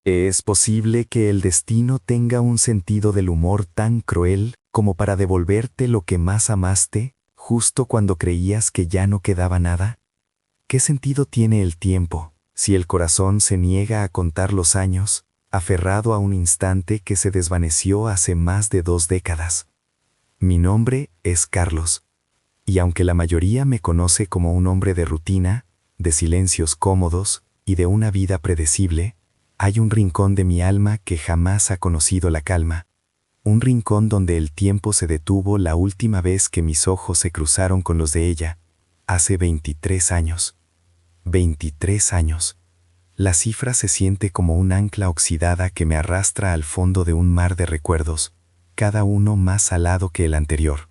¿Es posible que el destino tenga un sentido del humor tan cruel como para devolverte lo que más amaste, justo cuando creías que ya no quedaba nada? ¿Qué sentido tiene el tiempo, si el corazón se niega a contar los años, aferrado a un instante que se desvaneció hace más de 2 décadas? Mi nombre es Carlos, y aunque la mayoría me conoce como un hombre de rutina, de silencios cómodos y de una vida predecible, hay un rincón de mi alma que jamás ha conocido la calma, un rincón donde el tiempo se detuvo la última vez que mis ojos se cruzaron con los de ella, hace 23 años. 23 años. La cifra se siente como un ancla oxidada que me arrastra al fondo de un mar de recuerdos, cada uno más salado que el anterior.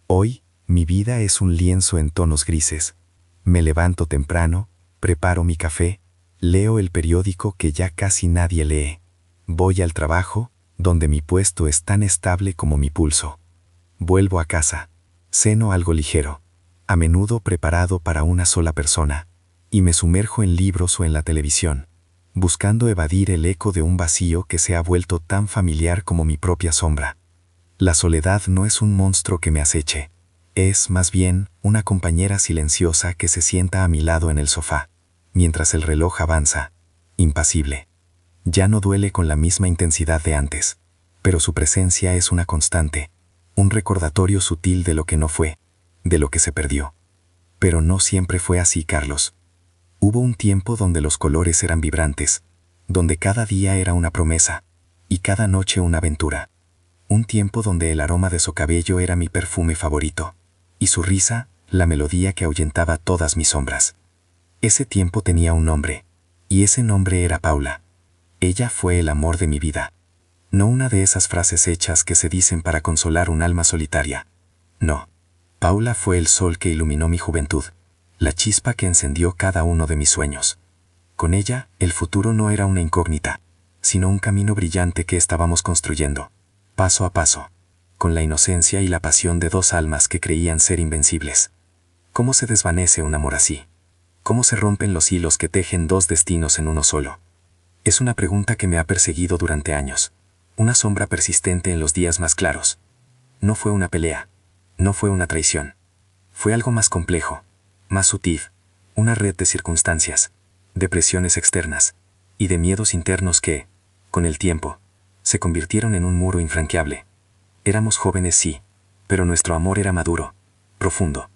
Hoy, mi vida es un lienzo en tonos grises. Me levanto temprano, preparo mi café, leo el periódico que ya casi nadie lee. Voy al trabajo, donde mi puesto es tan estable como mi pulso. Vuelvo a casa, ceno algo ligero, a menudo preparado para una sola persona, y me sumerjo en libros o en la televisión, buscando evadir el eco de un vacío que se ha vuelto tan familiar como mi propia sombra. La soledad no es un monstruo que me aceche, es, más bien, una compañera silenciosa que se sienta a mi lado en el sofá, mientras el reloj avanza, impasible. Ya no duele con la misma intensidad de antes, pero su presencia es una constante, un recordatorio sutil de lo que no fue, de lo que se perdió. Pero no siempre fue así, Carlos. Hubo un tiempo donde los colores eran vibrantes, donde cada día era una promesa, y cada noche una aventura. Un tiempo donde el aroma de su cabello era mi perfume favorito, y su risa, la melodía que ahuyentaba todas mis sombras. Ese tiempo tenía un nombre, y ese nombre era Paula. Ella fue el amor de mi vida. No una de esas frases hechas que se dicen para consolar un alma solitaria. No. Paula fue el sol que iluminó mi juventud, la chispa que encendió cada uno de mis sueños. Con ella, el futuro no era una incógnita, sino un camino brillante que estábamos construyendo, paso a paso, con la inocencia y la pasión de dos almas que creían ser invencibles. ¿Cómo se desvanece un amor así? ¿Cómo se rompen los hilos que tejen dos destinos en uno solo? Es una pregunta que me ha perseguido durante años, una sombra persistente en los días más claros. No fue una pelea, no fue una traición, fue algo más complejo, más sutil, una red de circunstancias, de presiones externas y de miedos internos que, con el tiempo, se convirtieron en un muro infranqueable. Éramos jóvenes, sí, pero nuestro amor era maduro, profundo,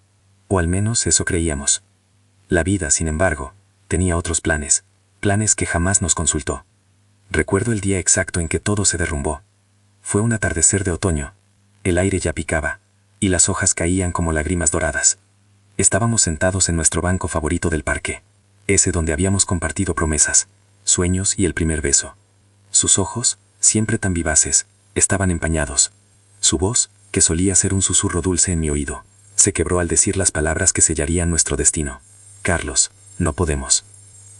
o al menos eso creíamos. La vida, sin embargo, tenía otros planes, planes que jamás nos consultó. Recuerdo el día exacto en que todo se derrumbó. Fue un atardecer de otoño, el aire ya picaba, y las hojas caían como lágrimas doradas. Estábamos sentados en nuestro banco favorito del parque, ese donde habíamos compartido promesas, sueños y el primer beso. Sus ojos, siempre tan vivaces, estaban empañados. Su voz, que solía ser un susurro dulce en mi oído, se quebró al decir las palabras que sellarían nuestro destino. Carlos, no podemos.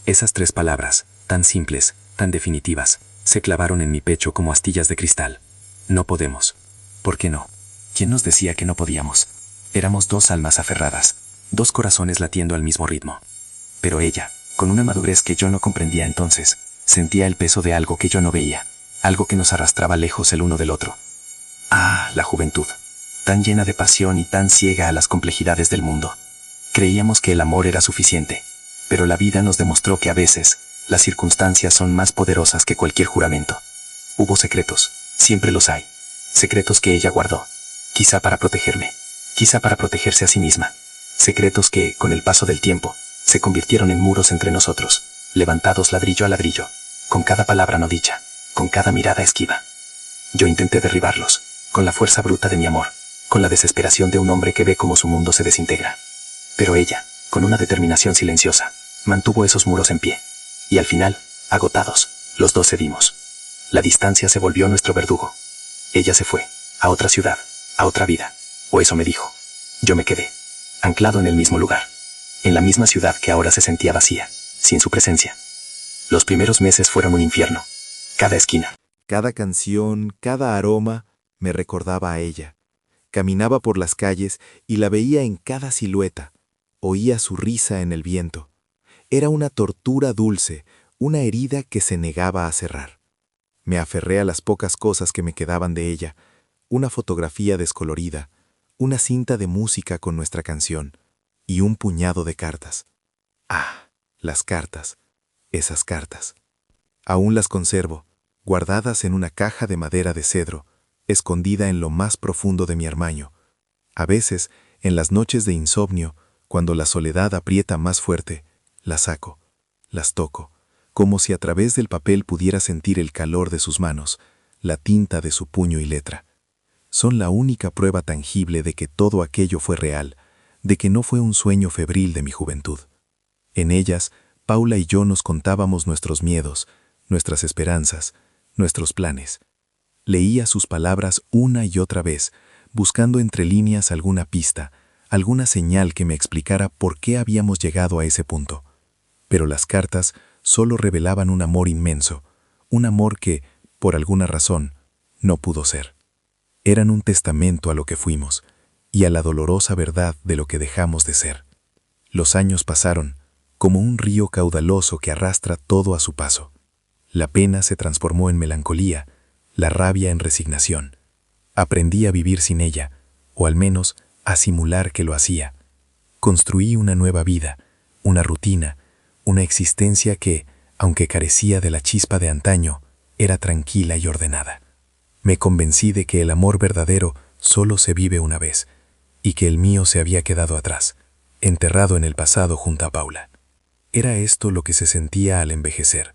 Esas 3 palabras, tan simples, tan definitivas, se clavaron en mi pecho como astillas de cristal. No podemos. ¿Por qué no? ¿Quién nos decía que no podíamos? Éramos 2 almas aferradas, 2 corazones latiendo al mismo ritmo. Pero ella, con una madurez que yo no comprendía entonces, sentía el peso de algo que yo no veía, algo que nos arrastraba lejos el uno del otro. Ah, la juventud, tan llena de pasión y tan ciega a las complejidades del mundo. Creíamos que el amor era suficiente, pero la vida nos demostró que a veces, las circunstancias son más poderosas que cualquier juramento. Hubo secretos, siempre los hay, secretos que ella guardó, quizá para protegerme, quizá para protegerse a sí misma, secretos que, con el paso del tiempo, se convirtieron en muros entre nosotros, levantados ladrillo a ladrillo, con cada palabra no dicha, con cada mirada esquiva. Yo intenté derribarlos, con la fuerza bruta de mi amor, con la desesperación de un hombre que ve cómo su mundo se desintegra. Pero ella, con una determinación silenciosa, mantuvo esos muros en pie. Y al final, agotados, los 2 cedimos. La distancia se volvió nuestro verdugo. Ella se fue, a otra ciudad, a otra vida, o eso me dijo. Yo me quedé, anclado en el mismo lugar, en la misma ciudad que ahora se sentía vacía, sin su presencia. Los primeros meses fueron un infierno. Cada esquina, cada canción, cada aroma, me recordaba a ella. Caminaba por las calles y la veía en cada silueta. Oía su risa en el viento. Era una tortura dulce, una herida que se negaba a cerrar. Me aferré a las pocas cosas que me quedaban de ella, una fotografía descolorida, una cinta de música con nuestra canción y un puñado de cartas. Ah, las cartas, esas cartas. Aún las conservo, guardadas en una caja de madera de cedro, escondida en lo más profundo de mi armario. A veces, en las noches de insomnio, cuando la soledad aprieta más fuerte, las saco, las toco, como si a través del papel pudiera sentir el calor de sus manos, la tinta de su puño y letra. Son la única prueba tangible de que todo aquello fue real, de que no fue un sueño febril de mi juventud. En ellas, Paula y yo nos contábamos nuestros miedos, nuestras esperanzas, nuestros planes. Leía sus palabras una y otra vez, buscando entre líneas alguna pista, alguna señal que me explicara por qué habíamos llegado a ese punto. Pero las cartas solo revelaban un amor inmenso, un amor que, por alguna razón, no pudo ser. Eran un testamento a lo que fuimos y a la dolorosa verdad de lo que dejamos de ser. Los años pasaron, como un río caudaloso que arrastra todo a su paso. La pena se transformó en melancolía, la rabia en resignación. Aprendí a vivir sin ella, o al menos a simular que lo hacía. Construí una nueva vida, una rutina, una existencia que, aunque carecía de la chispa de antaño, era tranquila y ordenada. Me convencí de que el amor verdadero solo se vive una vez, y que el mío se había quedado atrás, enterrado en el pasado junto a Paula. Era esto lo que se sentía al envejecer,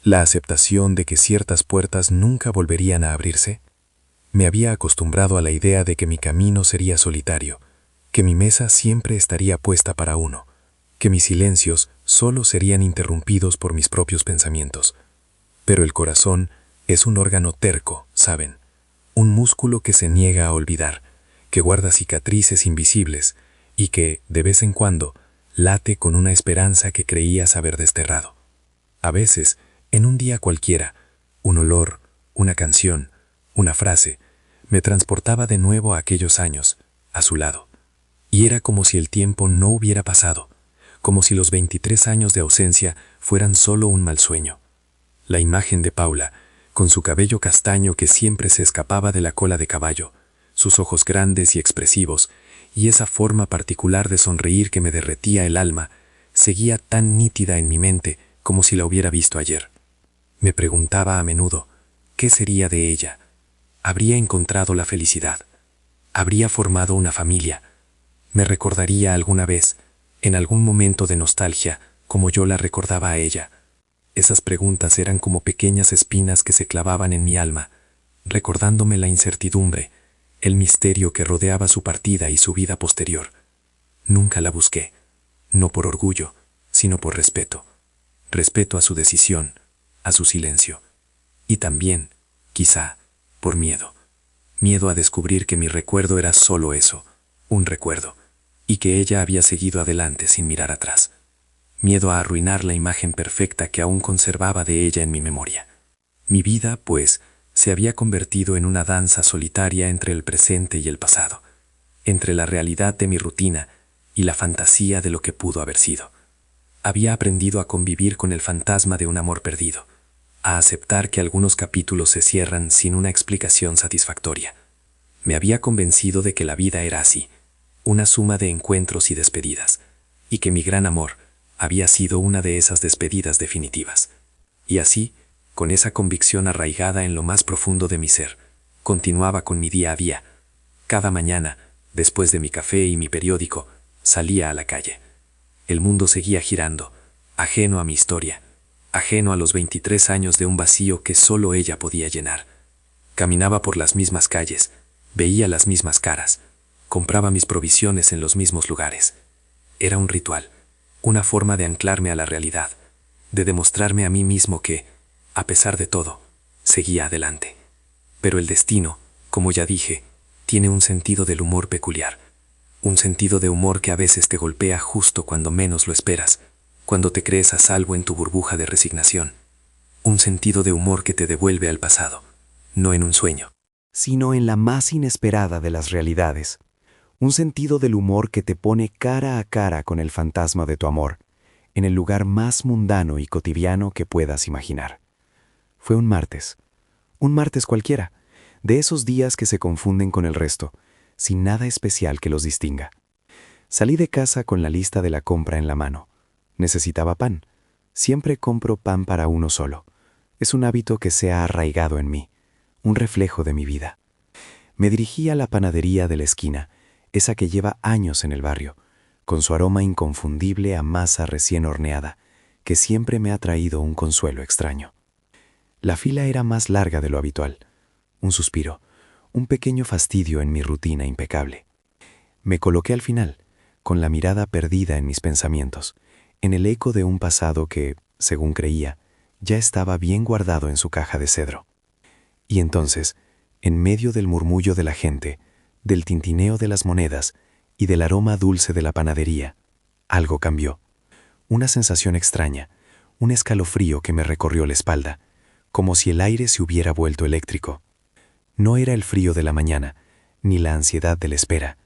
la aceptación de que ciertas puertas nunca volverían a abrirse. Me había acostumbrado a la idea de que mi camino sería solitario, que mi mesa siempre estaría puesta para uno, que mis silencios solo serían interrumpidos por mis propios pensamientos. Pero el corazón es un órgano terco, ¿saben? Un músculo que se niega a olvidar, que guarda cicatrices invisibles y que, de vez en cuando, late con una esperanza que creías haber desterrado. A veces, en un día cualquiera, un olor, una canción, una frase, me transportaba de nuevo a aquellos años, a su lado. Y era como si el tiempo no hubiera pasado, como si los 23 años de ausencia fueran solo un mal sueño. La imagen de Paula, con su cabello castaño que siempre se escapaba de la cola de caballo, sus ojos grandes y expresivos, y esa forma particular de sonreír que me derretía el alma, seguía tan nítida en mi mente como si la hubiera visto ayer. Me preguntaba a menudo, ¿qué sería de ella? ¿Habría encontrado la felicidad? ¿Habría formado una familia? ¿Me recordaría alguna vez, en algún momento de nostalgia, como yo la recordaba a ella? Esas preguntas eran como pequeñas espinas que se clavaban en mi alma, recordándome la incertidumbre, el misterio que rodeaba su partida y su vida posterior. Nunca la busqué, no por orgullo, sino por respeto. Respeto a su decisión, a su silencio. Y también, quizá, por miedo. Miedo a descubrir que mi recuerdo era solo eso, un recuerdo, y que ella había seguido adelante sin mirar atrás. Miedo a arruinar la imagen perfecta que aún conservaba de ella en mi memoria. Mi vida, pues, se había convertido en una danza solitaria entre el presente y el pasado, entre la realidad de mi rutina y la fantasía de lo que pudo haber sido. Había aprendido a convivir con el fantasma de un amor perdido, a aceptar que algunos capítulos se cierran sin una explicación satisfactoria. Me había convencido de que la vida era así, una suma de encuentros y despedidas, y que mi gran amor había sido una de esas despedidas definitivas. Y así, con esa convicción arraigada en lo más profundo de mi ser, continuaba con mi día a día. Cada mañana, después de mi café y mi periódico, salía a la calle. El mundo seguía girando, ajeno a mi historia, ajeno a los 23 años de un vacío que solo ella podía llenar. Caminaba por las mismas calles, veía las mismas caras, compraba mis provisiones en los mismos lugares. Era un ritual, una forma de anclarme a la realidad, de demostrarme a mí mismo que, a pesar de todo, seguía adelante. Pero el destino, como ya dije, tiene un sentido del humor peculiar, un sentido de humor que a veces te golpea justo cuando menos lo esperas, cuando te crees a salvo en tu burbuja de resignación, un sentido de humor que te devuelve al pasado, no en un sueño, sino en la más inesperada de las realidades. Un sentido del humor que te pone cara a cara con el fantasma de tu amor, en el lugar más mundano y cotidiano que puedas imaginar. Fue un martes cualquiera, de esos días que se confunden con el resto, sin nada especial que los distinga. Salí de casa con la lista de la compra en la mano. Necesitaba pan. Siempre compro pan para uno solo. Es un hábito que se ha arraigado en mí, un reflejo de mi vida. Me dirigí a la panadería de la esquina, esa que lleva años en el barrio, con su aroma inconfundible a masa recién horneada, que siempre me ha traído un consuelo extraño. La fila era más larga de lo habitual. Un suspiro, un pequeño fastidio en mi rutina impecable. Me coloqué al final, con la mirada perdida en mis pensamientos, en el eco de un pasado que, según creía, ya estaba bien guardado en su caja de cedro. Y entonces, en medio del murmullo de la gente, del tintineo de las monedas y del aroma dulce de la panadería, algo cambió. Una sensación extraña, un escalofrío que me recorrió la espalda, como si el aire se hubiera vuelto eléctrico. No era el frío de la mañana, ni la ansiedad de la espera.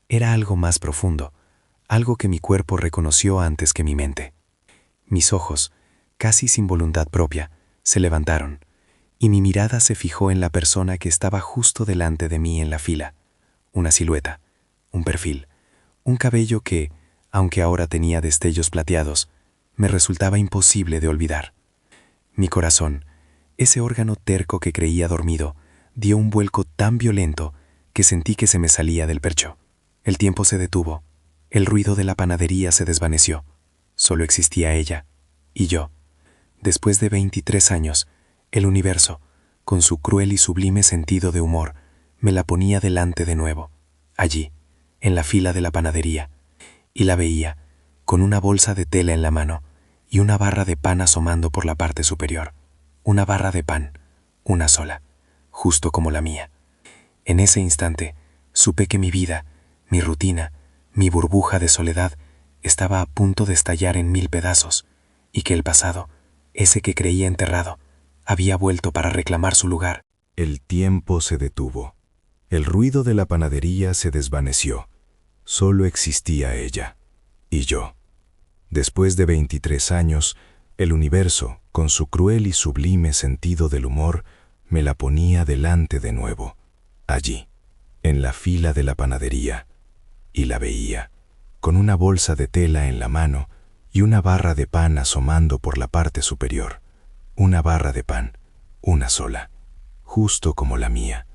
Era algo más profundo, algo que mi cuerpo reconoció antes que mi mente. Mis ojos, casi sin voluntad propia, se levantaron, y mi mirada se fijó en la persona que estaba justo delante de mí en la fila. Una silueta, un perfil, un cabello que, aunque ahora tenía destellos plateados, me resultaba imposible de olvidar. Mi corazón, ese órgano terco que creía dormido, dio un vuelco tan violento que sentí que se me salía del pecho. El tiempo se detuvo, el ruido de la panadería se desvaneció. Solo existía ella y yo. Después de 23 años, el universo, con su cruel y sublime sentido de humor, me la ponía delante de nuevo, allí, en la fila de la panadería, y la veía, con una bolsa de tela en la mano y una barra de pan asomando por la parte superior. Una barra de pan, una sola, justo como la mía. En ese instante, supe que mi vida, mi rutina, mi burbuja de soledad, estaba a punto de estallar en 1000 pedazos, y que el pasado, ese que creía enterrado, había vuelto para reclamar su lugar. El tiempo se detuvo. El ruido de la panadería se desvaneció. Solo existía ella y yo. Después de 23 años, el universo, con su cruel y sublime sentido del humor, me la ponía delante de nuevo, allí, en la fila de la panadería, y la veía, con una bolsa de tela en la mano y una barra de pan asomando por la parte superior. Una barra de pan, una sola, justo como la mía.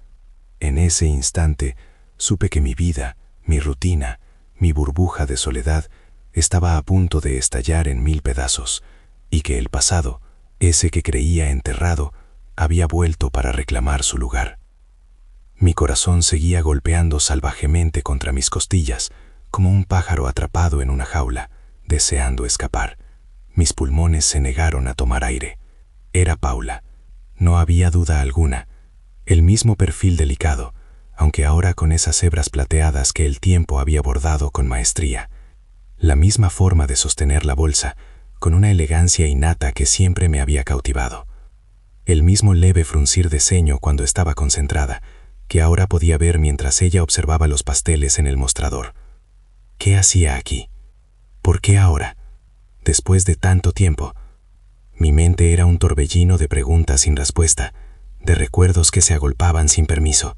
En ese instante supe que mi vida, mi rutina, mi burbuja de soledad estaba a punto de estallar en 1000 pedazos, y que el pasado, ese que creía enterrado, había vuelto para reclamar su lugar. Mi corazón seguía golpeando salvajemente contra mis costillas, como un pájaro atrapado en una jaula, deseando escapar. Mis pulmones se negaron a tomar aire. Era Paula. No había duda alguna. El mismo perfil delicado, aunque ahora con esas hebras plateadas que el tiempo había bordado con maestría. La misma forma de sostener la bolsa, con una elegancia innata que siempre me había cautivado. El mismo leve fruncir de ceño cuando estaba concentrada, que ahora podía ver mientras ella observaba los pasteles en el mostrador. ¿Qué hacía aquí? ¿Por qué ahora? Después de tanto tiempo. Mi mente era un torbellino de preguntas sin respuesta, de recuerdos que se agolpaban sin permiso.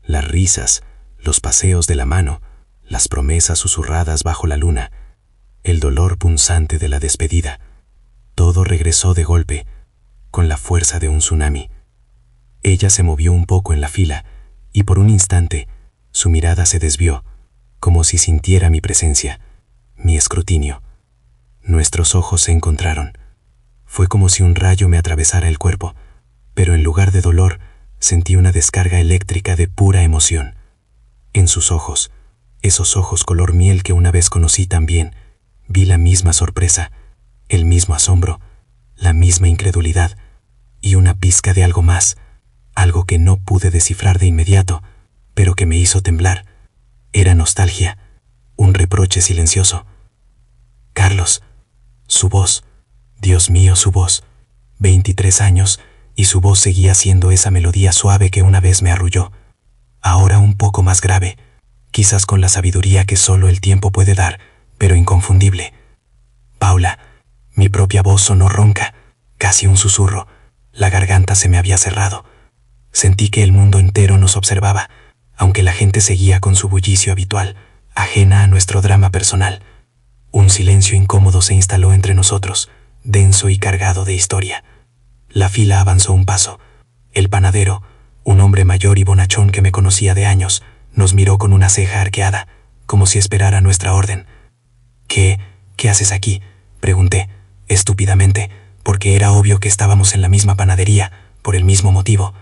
Las risas, los paseos de la mano, las promesas susurradas bajo la luna, el dolor punzante de la despedida. Todo regresó de golpe, con la fuerza de un tsunami. Ella se movió un poco en la fila, y por un instante, su mirada se desvió, como si sintiera mi presencia, mi escrutinio. Nuestros ojos se encontraron. Fue como si un rayo me atravesara el cuerpo, pero en lugar de dolor, sentí una descarga eléctrica de pura emoción. En sus ojos, esos ojos color miel que una vez conocí tan bien, vi la misma sorpresa, el mismo asombro, la misma incredulidad y una pizca de algo más, algo que no pude descifrar de inmediato, pero que me hizo temblar. Era nostalgia, un reproche silencioso. Carlos, su voz, Dios mío, su voz. 23 años y su voz seguía siendo esa melodía suave que una vez me arrulló. Ahora un poco más grave, quizás con la sabiduría que solo el tiempo puede dar, pero inconfundible. Paula. Mi propia voz sonó ronca, casi un susurro. La garganta se me había cerrado. Sentí que el mundo entero nos observaba, aunque la gente seguía con su bullicio habitual, ajena a nuestro drama personal. Un silencio incómodo se instaló entre nosotros, denso y cargado de historia. La fila avanzó un paso. El panadero, un hombre mayor y bonachón que me conocía de años, nos miró con una ceja arqueada, como si esperara nuestra orden. ¿Qué haces aquí?, pregunté, estúpidamente, porque era obvio que estábamos en la misma panadería, por el mismo motivo.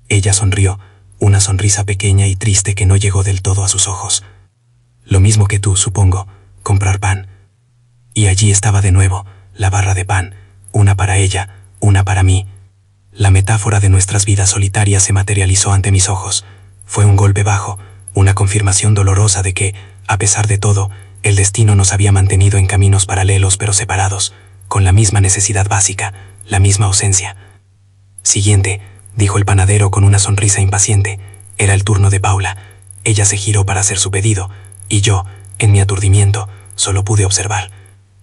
Ella sonrió, una sonrisa pequeña y triste que no llegó del todo a sus ojos. Lo mismo que tú, supongo, comprar pan. Y allí estaba de nuevo, la barra de pan, una para ella, una para mí. La metáfora de nuestras vidas solitarias se materializó ante mis ojos. Fue un golpe bajo, una confirmación dolorosa de que, a pesar de todo, el destino nos había mantenido en caminos paralelos pero separados, con la misma necesidad básica, la misma ausencia. Siguiente, dijo el panadero con una sonrisa impaciente. Era el turno de Paula. Ella se giró para hacer su pedido, y yo, en mi aturdimiento, solo pude observar.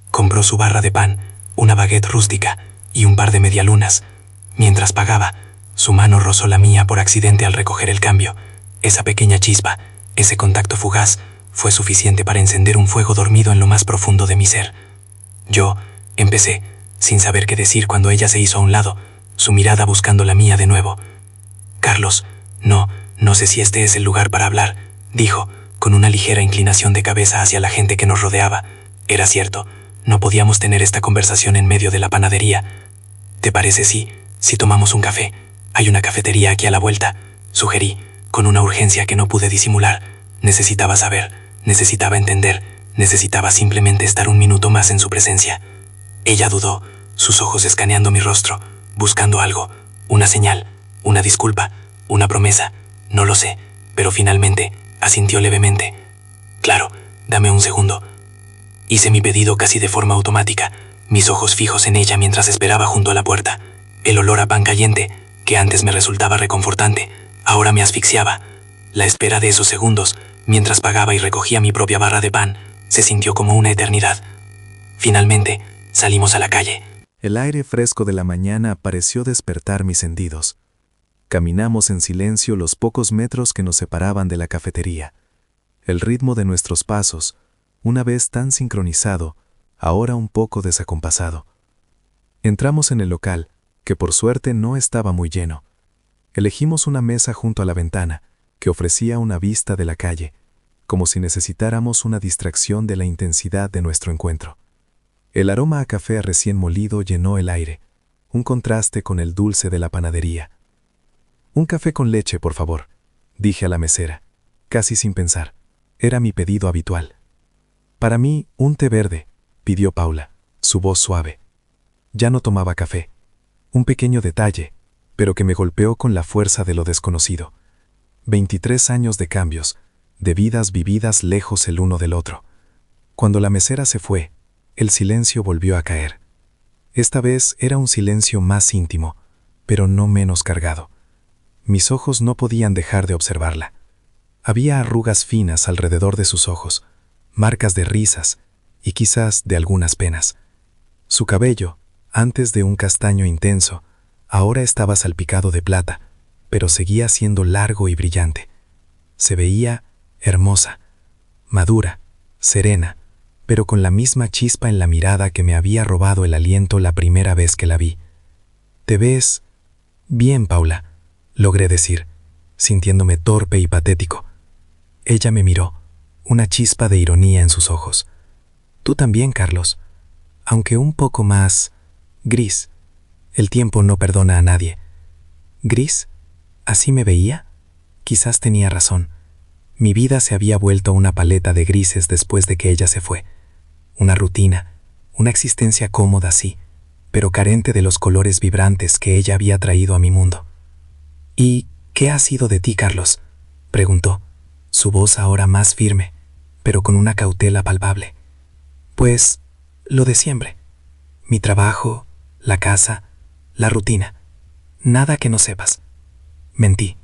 Compró su barra de pan, una baguette rústica y un par de medialunas. Mientras pagaba, su mano rozó la mía por accidente al recoger el cambio. Esa pequeña chispa, ese contacto fugaz, fue suficiente para encender un fuego dormido en lo más profundo de mi ser. Yo empecé, sin saber qué decir cuando ella se hizo a un lado, su mirada buscando la mía de nuevo. «Carlos, no sé si este es el lugar para hablar», dijo, con una ligera inclinación de cabeza hacia la gente que nos rodeaba. Era cierto, no podíamos tener esta conversación en medio de la panadería. «¿Te parece si tomamos un café? Hay una cafetería aquí a la vuelta», sugerí, con una urgencia que no pude disimular. Necesitaba saber, necesitaba entender, necesitaba simplemente estar un minuto más en su presencia. Ella dudó, sus ojos escaneando mi rostro, buscando algo, una señal, una disculpa, una promesa, no lo sé, pero finalmente asintió levemente. «Claro, dame un segundo». Hice mi pedido casi de forma automática, mis ojos fijos en ella mientras esperaba junto a la puerta. El olor a pan caliente, que antes me resultaba reconfortante, ahora me asfixiaba. La espera de esos segundos, mientras pagaba y recogía mi propia barra de pan, se sintió como una eternidad. Finalmente, salimos a la calle. El aire fresco de la mañana pareció despertar mis sentidos. Caminamos en silencio los pocos metros que nos separaban de la cafetería. El ritmo de nuestros pasos, una vez tan sincronizado, ahora un poco desacompasado. Entramos en el local, que por suerte no estaba muy lleno. Elegimos una mesa junto a la ventana, que ofrecía una vista de la calle, como si necesitáramos una distracción de la intensidad de nuestro encuentro. El aroma a café recién molido llenó el aire, un contraste con el dulce de la panadería. «Un café con leche, por favor», dije a la mesera, casi sin pensar. Era mi pedido habitual. «Para mí, un té verde», pidió Paula, su voz suave. Ya no tomaba café. Un pequeño detalle, pero que me golpeó con la fuerza de lo desconocido. 23 años de cambios, de vidas vividas lejos el uno del otro. Cuando la mesera se fue, el silencio volvió a caer. Esta vez era un silencio más íntimo, pero no menos cargado. Mis ojos no podían dejar de observarla. Había arrugas finas alrededor de sus ojos, marcas de risas y quizás de algunas penas. Su cabello, antes de un castaño intenso, ahora estaba salpicado de plata, pero seguía siendo largo y brillante. Se veía hermosa, madura, serena, pero con la misma chispa en la mirada que me había robado el aliento la primera vez que la vi. «Te ves bien, Paula», logré decir, sintiéndome torpe y patético. Ella me miró, una chispa de ironía en sus ojos. «Tú también, Carlos, aunque un poco más gris. El tiempo no perdona a nadie». ¿Gris? ¿Así me veía? Quizás tenía razón. Mi vida se había vuelto una paleta de grises después de que ella se fue. Una rutina, una existencia cómoda, sí, pero carente de los colores vibrantes que ella había traído a mi mundo. «¿Y qué ha sido de ti, Carlos?», preguntó, su voz ahora más firme, pero con una cautela palpable. «Pues, lo de siempre. Mi trabajo, la casa, la rutina. Nada que no sepas». Mentí.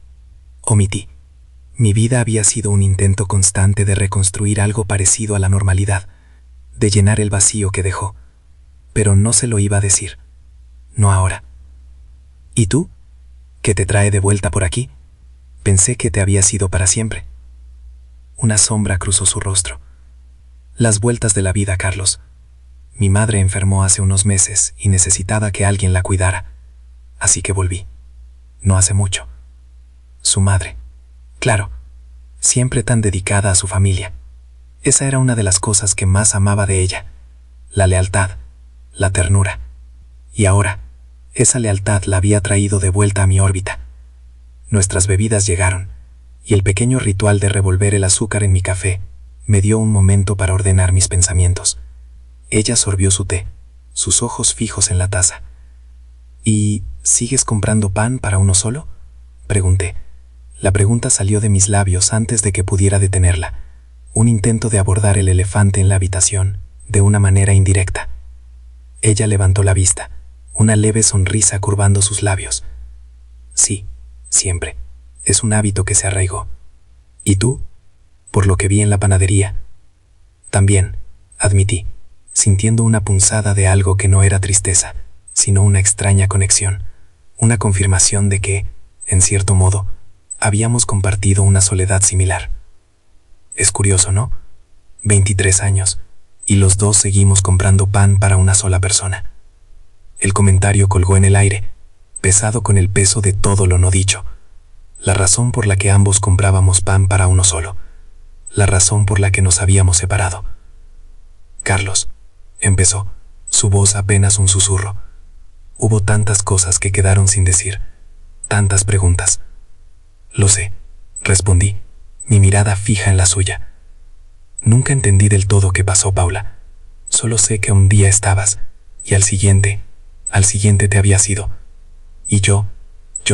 Omití. Mi vida había sido un intento constante de reconstruir algo parecido a la normalidad, de llenar el vacío que dejó, pero no se lo iba a decir, no ahora. ¿Y tú? ¿Qué te trae de vuelta por aquí? Pensé que te habías ido para siempre. Una sombra cruzó su rostro. Las vueltas de la vida, Carlos. Mi madre enfermó hace unos meses y necesitaba que alguien la cuidara, así que volví. No hace mucho. Su madre, claro, siempre tan dedicada a su familia. Esa era una de las cosas que más amaba de ella, la lealtad, la ternura. Y ahora, esa lealtad la había traído de vuelta a mi órbita. Nuestras bebidas llegaron, y el pequeño ritual de revolver el azúcar en mi café me dio un momento para ordenar mis pensamientos. Ella sorbió su té, sus ojos fijos en la taza. ¿Y sigues comprando pan para uno solo?, pregunté. La pregunta salió de mis labios antes de que pudiera detenerla. Un intento de abordar el elefante en la habitación, de una manera indirecta. Ella levantó la vista, una leve sonrisa curvando sus labios. Sí, siempre. Es un hábito que se arraigó. ¿Y tú? Por lo que vi en la panadería. También, admití, sintiendo una punzada de algo que no era tristeza, sino una extraña conexión, una confirmación de que, en cierto modo, habíamos compartido una soledad similar. Es curioso, ¿no? 23 años, y los dos seguimos comprando pan para una sola persona. El comentario colgó en el aire, pesado con el peso de todo lo no dicho. La razón por la que ambos comprábamos pan para uno solo. La razón por la que nos habíamos separado. Carlos, empezó, su voz apenas un susurro. Hubo tantas cosas que quedaron sin decir, tantas preguntas. Lo sé, respondí, mi mirada fija en la suya. Nunca entendí del todo qué pasó, Paula. Solo sé que un día estabas, y al siguiente te habías ido. Y yo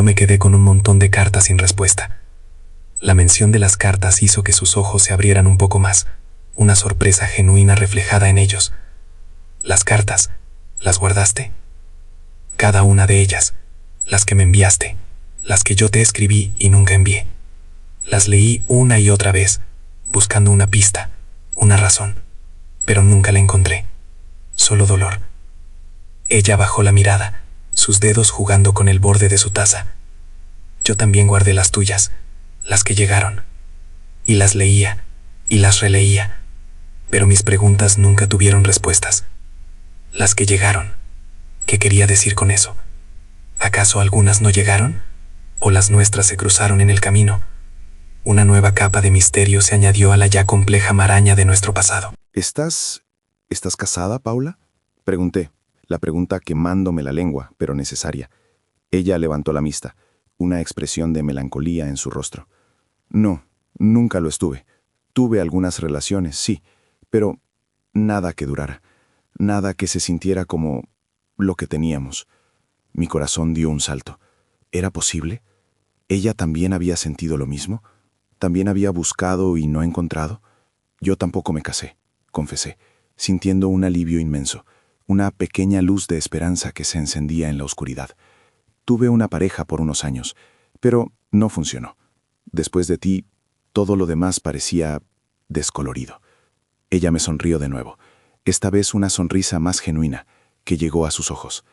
me quedé con un montón de cartas sin respuesta. La mención de las cartas hizo que sus ojos se abrieran un poco más, una sorpresa genuina reflejada en ellos. Las cartas, ¿las guardaste? Cada una de ellas, las que me enviaste, las que yo te escribí y nunca envié. Las leí una y otra vez, buscando una pista, una razón, pero nunca la encontré. Solo dolor. Ella bajó la mirada, sus dedos jugando con el borde de su taza. Yo también guardé las tuyas, las que llegaron, y las leía, y las releía, pero mis preguntas nunca tuvieron respuestas. Las que llegaron. ¿Qué quería decir con eso? ¿Acaso algunas no llegaron? ¿O las nuestras se cruzaron en el camino? Una nueva capa de misterio se añadió a la ya compleja maraña de nuestro pasado. ¿Estás casada, Paula?, pregunté, la pregunta quemándome la lengua, pero necesaria. Ella levantó la vista, una expresión de melancolía en su rostro. No, nunca lo estuve. Tuve algunas relaciones, sí, pero nada que durara, nada que se sintiera como lo que teníamos. Mi corazón dio un salto. ¿Era posible? ¿Ella también había sentido lo mismo? ¿También había buscado y no encontrado? Yo tampoco me casé, confesé, sintiendo un alivio inmenso, una pequeña luz de esperanza que se encendía en la oscuridad. Tuve una pareja por unos años, pero no funcionó. Después de ti, todo lo demás parecía descolorido. Ella me sonrió de nuevo, esta vez una sonrisa más genuina, que llegó a sus ojos.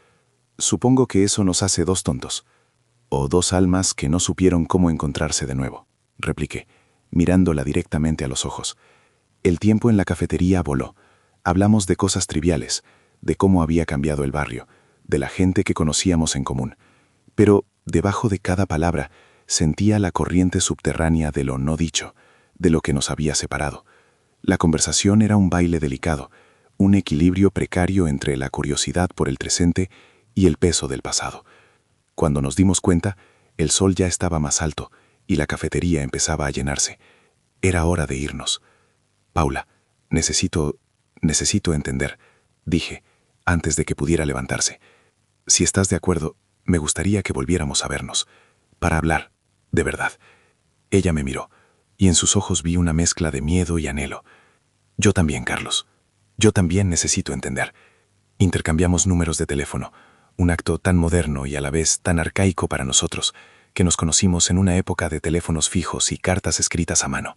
Supongo que eso nos hace dos tontos, o dos almas que no supieron cómo encontrarse de nuevo, repliqué, mirándola directamente a los ojos. El tiempo en la cafetería voló. Hablamos de cosas triviales, de cómo había cambiado el barrio, de la gente que conocíamos en común. Pero debajo de cada palabra sentía la corriente subterránea de lo no dicho, de lo que nos había separado. La conversación era un baile delicado, un equilibrio precario entre la curiosidad por el presente y el peso del pasado. Cuando nos dimos cuenta, el sol ya estaba más alto y la cafetería empezaba a llenarse. Era hora de irnos. Paula, necesito entender, dije, antes de que pudiera levantarse. Si estás de acuerdo, me gustaría que volviéramos a vernos, para hablar, de verdad. Ella me miró, y en sus ojos vi una mezcla de miedo y anhelo. Yo también, Carlos. Yo también necesito entender. Intercambiamos números de teléfono, un acto tan moderno y a la vez tan arcaico para nosotros, que nos conocimos en una época de teléfonos fijos y cartas escritas a mano.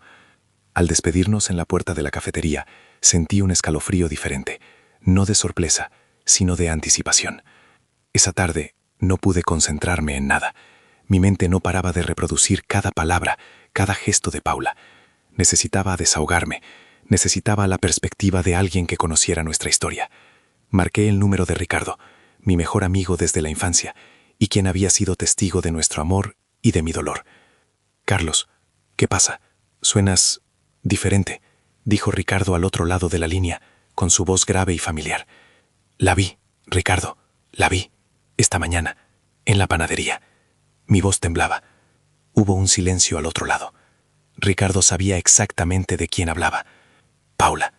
Al despedirnos en la puerta de la cafetería, Sentí un escalofrío diferente, no de sorpresa, sino de anticipación. Esa tarde no pude concentrarme en nada. Mi mente no paraba de reproducir cada palabra, cada gesto de Paula. Necesitaba desahogarme, necesitaba la perspectiva de alguien que conociera nuestra historia. Marqué el número de Ricardo, mi mejor amigo desde la infancia, y quien había sido testigo de nuestro amor y de mi dolor. «Carlos, ¿qué pasa? Suenas diferente», dijo Ricardo al otro lado de la línea, con su voz grave y familiar. «La vi, Ricardo, la vi, esta mañana, en la panadería». Mi voz temblaba. Hubo un silencio al otro lado. Ricardo sabía exactamente de quién hablaba. «Paula,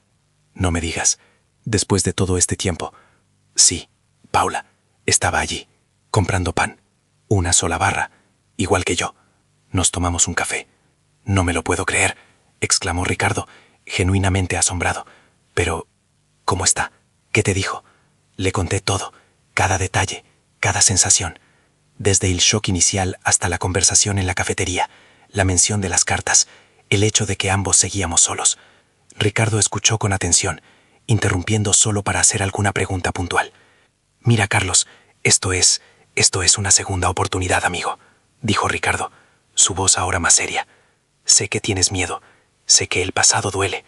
no me digas, después de todo este tiempo». «Sí, Paula, estaba allí, comprando pan, una sola barra, igual que yo. Nos tomamos un café». «No me lo puedo creer», exclamó Ricardo, genuinamente asombrado. «Pero, ¿cómo está? ¿Qué te dijo?» Le conté todo, cada detalle, cada sensación. Desde el shock inicial hasta la conversación en la cafetería, la mención de las cartas, el hecho de que ambos seguíamos solos. Ricardo escuchó con atención, interrumpiendo solo para hacer alguna pregunta puntual. «Mira, Carlos, esto es una segunda oportunidad, amigo», dijo Ricardo, su voz ahora más seria. «Sé que tienes miedo, sé que el pasado duele,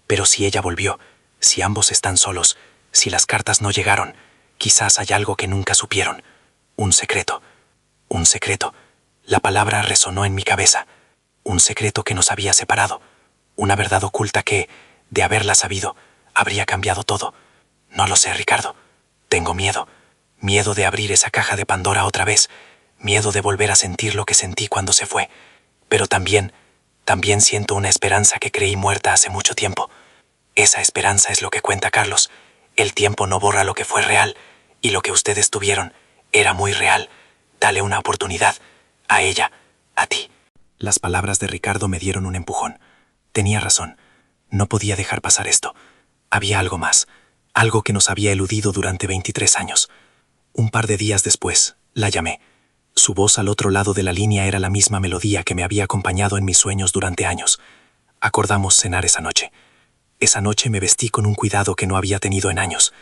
pero si ella volvió, si ambos están solos, si las cartas no llegaron, quizás hay algo que nunca supieron. Un secreto. Un secreto». La palabra resonó en mi cabeza. Un secreto que nos había separado. Una verdad oculta que, de haberla sabido, habría cambiado todo. No lo sé, Ricardo. Tengo miedo. Miedo de abrir esa caja de Pandora otra vez. Miedo de volver a sentir lo que sentí cuando se fue. Pero también siento una esperanza que creí muerta hace mucho tiempo. Esa esperanza es lo que cuenta, Carlos. El tiempo no borra lo que fue real, y lo que ustedes tuvieron era muy real. Dale una oportunidad. A ella, a ti». Las palabras de Ricardo me dieron un empujón. Tenía razón. No podía dejar pasar esto. Había algo más. Algo que nos había eludido durante 23 años. Un par de días después, la llamé. Su voz al otro lado de la línea era la misma melodía que me había acompañado en mis sueños durante años. Acordamos cenar esa noche. Esa noche me vestí con un cuidado que no había tenido en años.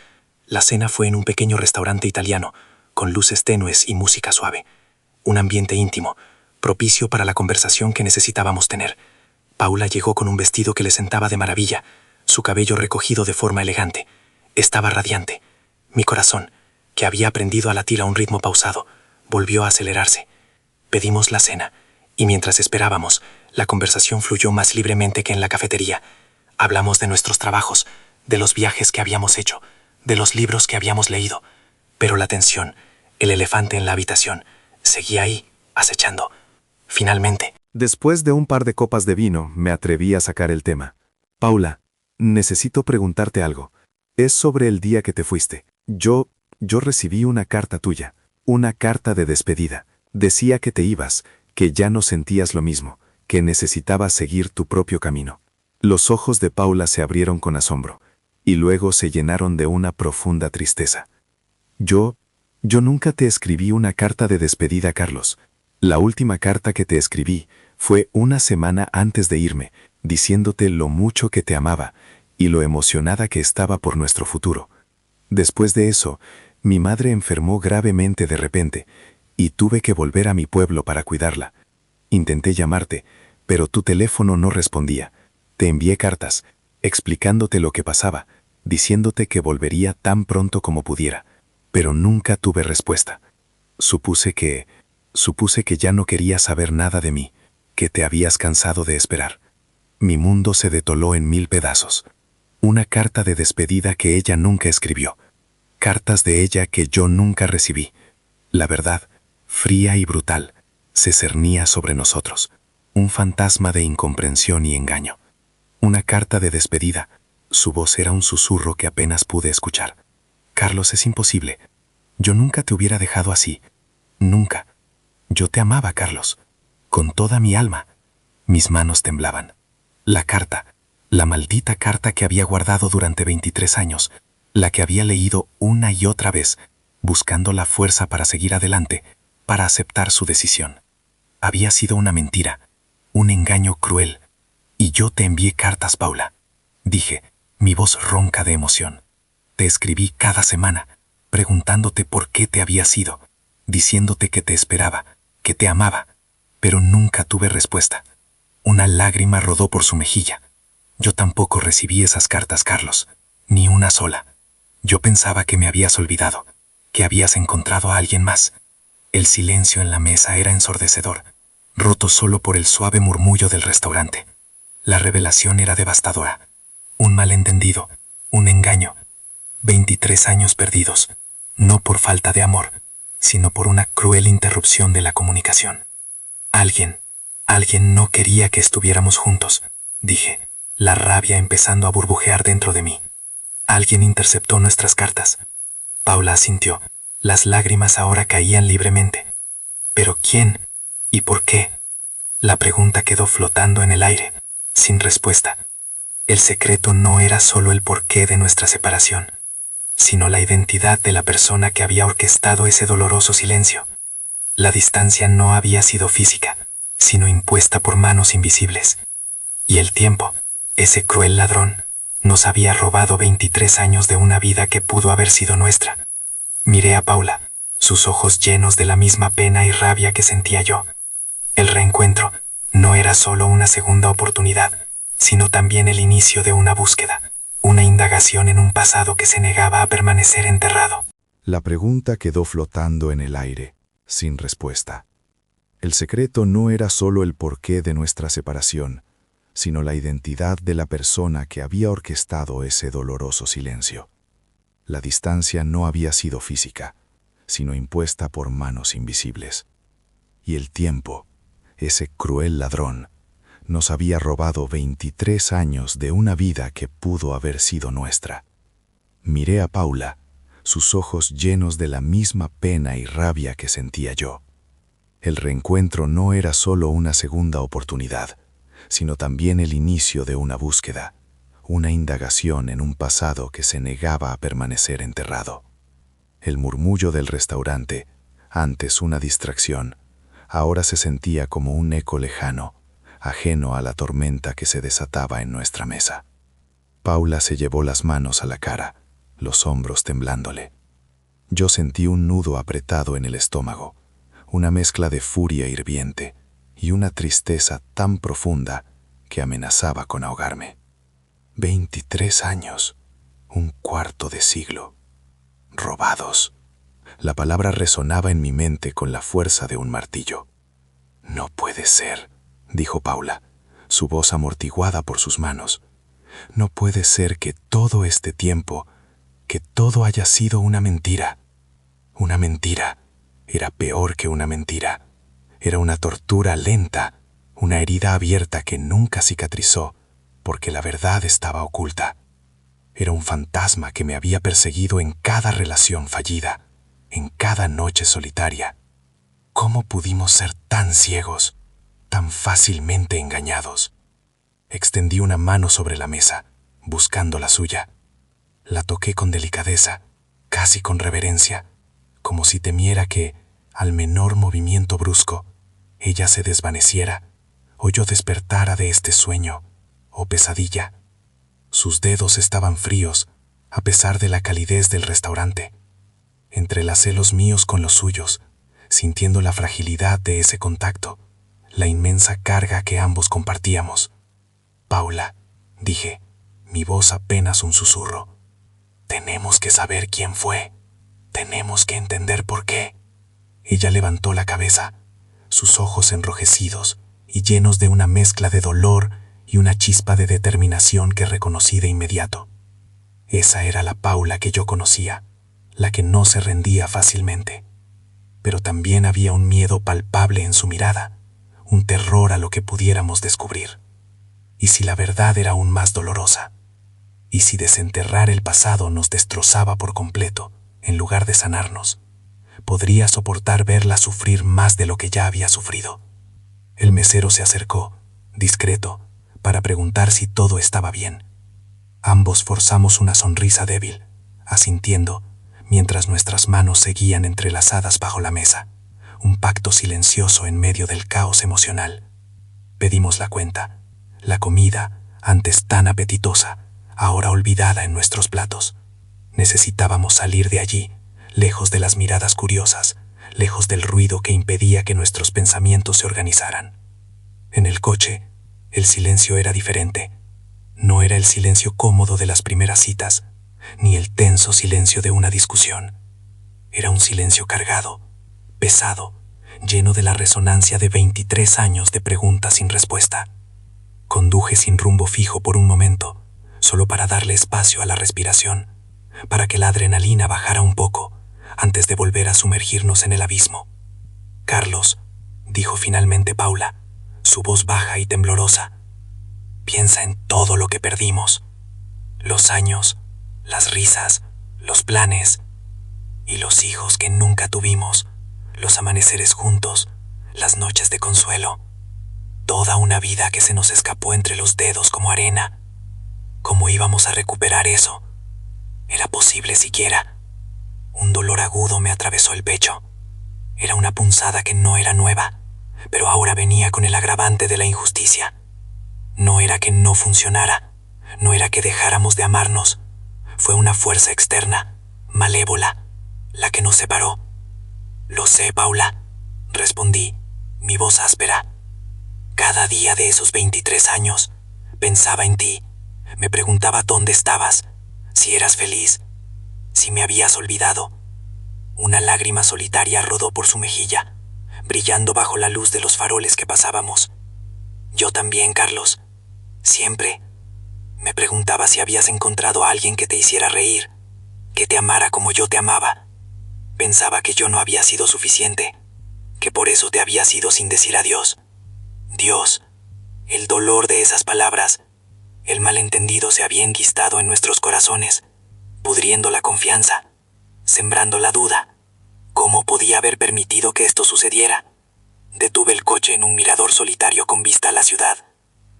La cena fue en un pequeño restaurante italiano, con luces tenues y música suave. Un ambiente íntimo, propicio para la conversación que necesitábamos tener. Paula llegó con un vestido que le sentaba de maravilla, su cabello recogido de forma elegante. Estaba radiante. Mi corazón, que había aprendido a latir a un ritmo pausado, volvió a acelerarse. Pedimos la cena, y mientras esperábamos, la conversación fluyó más libremente que en la cafetería. Hablamos de nuestros trabajos, de los viajes que habíamos hecho, de los libros que habíamos leído. Pero la tensión, el elefante en la habitación, seguía ahí, acechando. Finalmente, después de un par de copas de vino, me atreví a sacar el tema. «Paula, necesito preguntarte algo. Es sobre el día que te fuiste. Yo recibí una carta tuya, una carta de despedida. Decía que te ibas, que ya no sentías lo mismo, que necesitabas seguir tu propio camino». Los ojos de Paula se abrieron con asombro, y luego se llenaron de una profunda tristeza. Yo nunca te escribí una carta de despedida, Carlos. La última carta que te escribí fue una semana antes de irme, diciéndote lo mucho que te amaba y lo emocionada que estaba por nuestro futuro. Después de eso, mi madre enfermó gravemente de repente y tuve que volver a mi pueblo para cuidarla. Intenté llamarte, pero tu teléfono no respondía. Te envié cartas, explicándote lo que pasaba, diciéndote que volvería tan pronto como pudiera, pero nunca tuve respuesta. Supuse que ya no querías saber nada de mí, que te habías cansado de esperar. Mi mundo se detoló en 1000 pedazos. Una carta de despedida que ella nunca escribió. Cartas de ella que yo nunca recibí. La verdad, fría y brutal, se cernía sobre nosotros. Un fantasma de incomprensión y engaño. Una carta de despedida. Su voz era un susurro que apenas pude escuchar. «Carlos, es imposible. Yo nunca te hubiera dejado así. Nunca. Yo te amaba, Carlos. Con toda mi alma». Mis manos temblaban. La carta, la maldita carta que había guardado durante 23 años, la que había leído una y otra vez, buscando la fuerza para seguir adelante, para aceptar su decisión. Había sido una mentira, un engaño cruel. «Y yo te envié cartas, Paula», dije, mi voz ronca de emoción. Te escribí cada semana, preguntándote por qué te habías ido, diciéndote que te esperaba, que te amaba, pero nunca tuve respuesta. Una lágrima rodó por su mejilla. Yo tampoco recibí esas cartas, Carlos, ni una sola. Yo pensaba que me habías olvidado, que habías encontrado a alguien más. El silencio en la mesa era ensordecedor, roto solo por el suave murmullo del restaurante. La revelación era devastadora. Un malentendido, un engaño. 23 años perdidos, no por falta de amor, sino por una cruel interrupción de la comunicación. Alguien no quería que estuviéramos juntos, dije, la rabia empezando a burbujear dentro de mí. Alguien interceptó nuestras cartas. Paula asintió. Las lágrimas ahora caían libremente. ¿Pero quién? ¿Y por qué? La pregunta quedó flotando en el aire, sin respuesta. El secreto no era solo el porqué de nuestra separación, sino la identidad de la persona que había orquestado ese doloroso silencio. La distancia no había sido física, sino impuesta por manos invisibles. Y el tiempo, ese cruel ladrón, nos había robado 23 años de una vida que pudo haber sido nuestra. Miré a Paula, sus ojos llenos de la misma pena y rabia que sentía yo. El reencuentro no era solo una segunda oportunidad, sino también el inicio de una búsqueda, una indagación en un pasado que se negaba a permanecer enterrado. La pregunta quedó flotando en el aire, sin respuesta. El secreto no era solo el porqué de nuestra separación, sino la identidad de la persona que había orquestado ese doloroso silencio. La distancia no había sido física, sino impuesta por manos invisibles. Y el tiempo, ese cruel ladrón, nos había robado 23 años de una vida que pudo haber sido nuestra. Miré a Paula, sus ojos llenos de la misma pena y rabia que sentía yo. El reencuentro no era solo una segunda oportunidad, sino también el inicio de una búsqueda, una indagación en un pasado que se negaba a permanecer enterrado. El murmullo del restaurante, antes una distracción, ahora se sentía como un eco lejano, ajeno a la tormenta que se desataba en nuestra mesa. Paula se llevó las manos a la cara, los hombros temblándole. Yo sentí un nudo apretado en el estómago, una mezcla de furia hirviente y una tristeza tan profunda que amenazaba con ahogarme. 23 años, un cuarto de siglo. Robados. La palabra resonaba en mi mente con la fuerza de un martillo. No puede ser, dijo Paula, su voz amortiguada por sus manos. No puede ser que todo este tiempo, que todo haya sido una mentira. Una mentira. Era peor que una mentira. Era una tortura lenta, una herida abierta que nunca cicatrizó, porque la verdad estaba oculta. Era un fantasma que me había perseguido en cada relación fallida, en cada noche solitaria. ¿Cómo pudimos ser tan ciegos, tan fácilmente engañados? Extendí una mano sobre la mesa, buscando la suya. La toqué con delicadeza, casi con reverencia, como si temiera que, al menor movimiento brusco, ella se desvaneciera o yo despertara de este sueño o pesadilla. Sus dedos estaban fríos, a pesar de la calidez del restaurante. Entrelacé los míos con los suyos, sintiendo la fragilidad de ese contacto, la inmensa carga que ambos compartíamos. Paula, dije, mi voz apenas un susurro. Tenemos que saber quién fue. Tenemos que entender por qué. Ella levantó la cabeza, sus ojos enrojecidos y llenos de una mezcla de dolor y una chispa de determinación que reconocí de inmediato. Esa era la Paula que yo conocía, la que no se rendía fácilmente. Pero también había un miedo palpable en su mirada, un terror a lo que pudiéramos descubrir. ¿Y si la verdad era aún más dolorosa? ¿Y si desenterrar el pasado nos destrozaba por completo, en lugar de sanarnos? Podría soportar verla sufrir más de lo que ya había sufrido. El mesero se acercó, discreto, para preguntar si todo estaba bien. Ambos forzamos una sonrisa débil, asintiendo, mientras nuestras manos seguían entrelazadas bajo la mesa, un pacto silencioso en medio del caos emocional. Pedimos la cuenta. La comida, antes tan apetitosa, ahora olvidada en nuestros platos. Necesitábamos salir de allí, lejos de las miradas curiosas, lejos del ruido que impedía que nuestros pensamientos se organizaran. En el coche, el silencio era diferente. No era el silencio cómodo de las primeras citas, ni el tenso silencio de una discusión. Era un silencio cargado, pesado, lleno de la resonancia de 23 años de preguntas sin respuesta. Conduje sin rumbo fijo por un momento, solo para darle espacio a la respiración, para que la adrenalina bajara un poco, antes de volver a sumergirnos en el abismo. «Carlos», dijo finalmente Paula, su voz baja y temblorosa, «piensa en todo lo que perdimos. Los años, las risas, los planes y los hijos que nunca tuvimos, los amaneceres juntos, las noches de consuelo. Toda una vida que se nos escapó entre los dedos como arena. ¿Cómo íbamos a recuperar eso? ¿Era posible siquiera? Un dolor agudo me atravesó el pecho. Era una punzada que no era nueva, pero ahora venía con el agravante de la injusticia. No era que no funcionara, no era que dejáramos de amarnos. Fue una fuerza externa, malévola, la que nos separó. «Lo sé, Paula», respondí, mi voz áspera. Cada día de esos 23 años pensaba en ti. Me preguntaba dónde estabas, si eras feliz, si me habías olvidado. Una lágrima solitaria rodó por su mejilla, brillando bajo la luz de los faroles que pasábamos. Yo también, Carlos. Siempre me preguntaba si habías encontrado a alguien que te hiciera reír, que te amara como yo te amaba. Pensaba que yo no había sido suficiente, que por eso te habías ido sin decir adiós. Dios, el dolor de esas palabras, el malentendido se había enquistado en nuestros corazones, pudriendo la confianza, sembrando la duda. ¿Cómo podía haber permitido que esto sucediera? Detuve el coche en un mirador solitario con vista a la ciudad,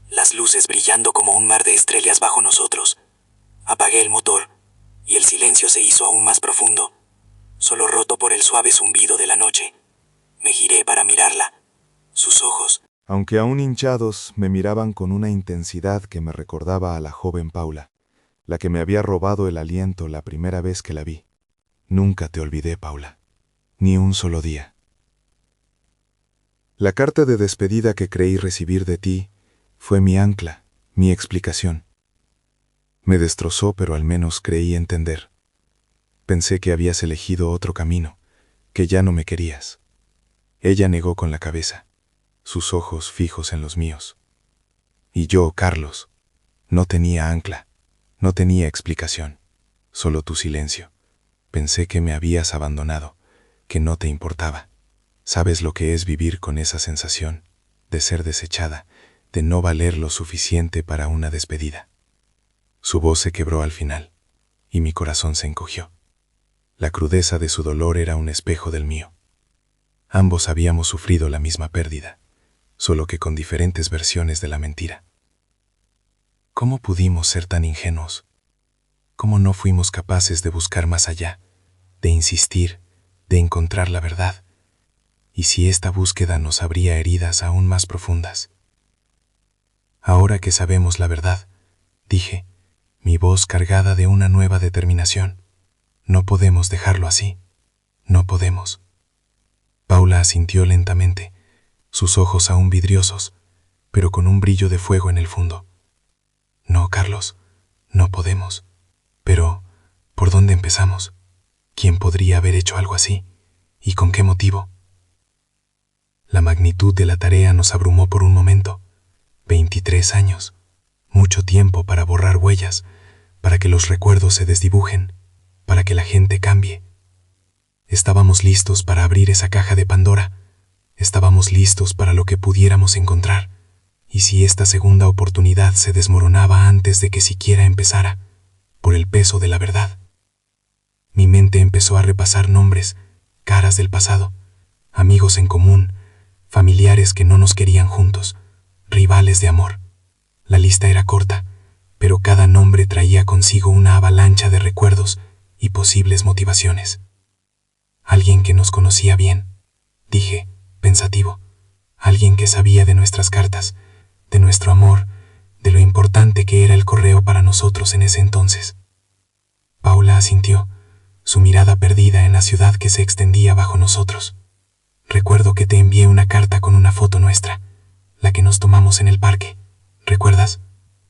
las luces brillando como un mar de estrellas bajo nosotros. Apagué el motor y el silencio se hizo aún más profundo, solo roto por el suave zumbido de la noche. Me giré para mirarla. Sus ojos, aunque aún hinchados, me miraban con una intensidad que me recordaba a la joven Paula, la que me había robado el aliento la primera vez que la vi. Nunca te olvidé, Paula, ni un solo día. La carta de despedida que creí recibir de ti fue mi ancla, mi explicación. Me destrozó, pero al menos creí entender. Pensé que habías elegido otro camino, que ya no me querías. Ella negó con la cabeza, sus ojos fijos en los míos. Y yo, Carlos, no tenía ancla, no tenía explicación, solo tu silencio. Pensé que me habías abandonado, que no te importaba. ¿Sabes lo que es vivir con esa sensación de ser desechada, de no valer lo suficiente para una despedida? Su voz se quebró al final, y mi corazón se encogió. La crudeza de su dolor era un espejo del mío. Ambos habíamos sufrido la misma pérdida, solo que con diferentes versiones de la mentira. ¿Cómo pudimos ser tan ingenuos? ¿Cómo no fuimos capaces de buscar más allá, de insistir, de encontrar la verdad? ¿Y si esta búsqueda nos abría heridas aún más profundas? Ahora que sabemos la verdad, dije, mi voz cargada de una nueva determinación, no podemos dejarlo así, no podemos. Paula asintió lentamente, sus ojos aún vidriosos, pero con un brillo de fuego en el fondo. No, Carlos, no podemos. Pero, ¿por dónde empezamos? ¿Quién podría haber hecho algo así? ¿Y con qué motivo? La magnitud de la tarea nos abrumó por un momento. 23 años, mucho tiempo para borrar huellas, para que los recuerdos se desdibujen, para que la gente cambie. Estábamos listos para abrir esa caja de Pandora. Estábamos listos para lo que pudiéramos encontrar. ¿Y si esta segunda oportunidad se desmoronaba antes de que siquiera empezara, por el peso de la verdad? Mi mente empezó a repasar nombres, caras del pasado, amigos en común, familiares que no nos querían juntos, rivales de amor. La lista era corta, pero cada nombre traía consigo una avalancha de recuerdos y posibles motivaciones. Alguien que nos conocía bien, dije, pensativo, alguien que sabía de nuestras cartas, de nuestro amor, de lo importante que era el correo para nosotros en ese entonces. Paula asintió, su mirada perdida en la ciudad que se extendía bajo nosotros. Recuerdo que te envié una carta con una foto nuestra, la que nos tomamos en el parque. ¿Recuerdas?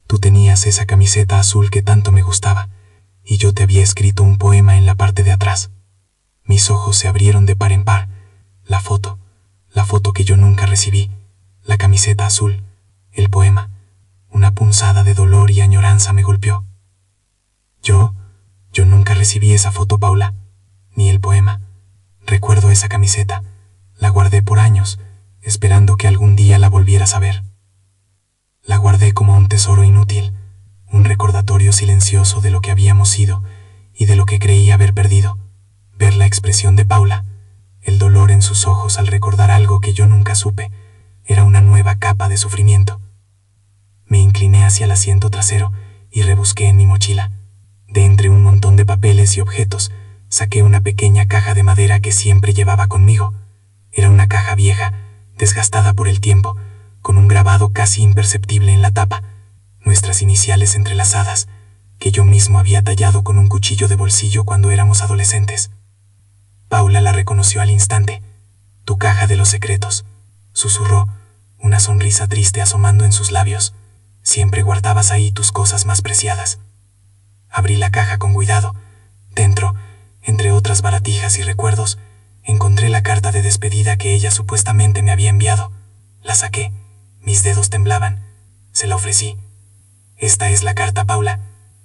Tú tenías esa camiseta azul que tanto me gustaba, y yo te había escrito un poema en la parte de atrás. Mis ojos se abrieron de par en par. La foto que yo nunca recibí, la camiseta azul, el poema. Una punzada de dolor y añoranza me golpeó. Yo nunca recibí esa foto, Paula, ni el poema. Recuerdo esa camiseta. La guardé por años, esperando que algún día la volvieras a ver. La guardé como un tesoro inútil, un recordatorio silencioso de lo que habíamos sido y de lo que creí haber perdido. Ver la expresión de Paula, el dolor en sus ojos al recordar algo que yo nunca supe, era una nueva capa de sufrimiento. Me incliné hacia el asiento trasero y rebusqué en mi mochila. De entre un montón de papeles y objetos, saqué una pequeña caja de madera que siempre llevaba conmigo. Era una caja vieja, desgastada por el tiempo, con un grabado casi imperceptible en la tapa, nuestras iniciales entrelazadas, que yo mismo había tallado con un cuchillo de bolsillo cuando éramos adolescentes. Paula la reconoció al instante. Tu caja de los secretos, susurró, una sonrisa triste asomando en sus labios. Siempre guardabas ahí tus cosas más preciadas. Abrí la caja con cuidado. Dentro, entre otras baratijas y recuerdos, encontré la carta de despedida que ella supuestamente me había enviado. La saqué. Mis dedos temblaban. Se la ofrecí. Esta es la carta, Paula,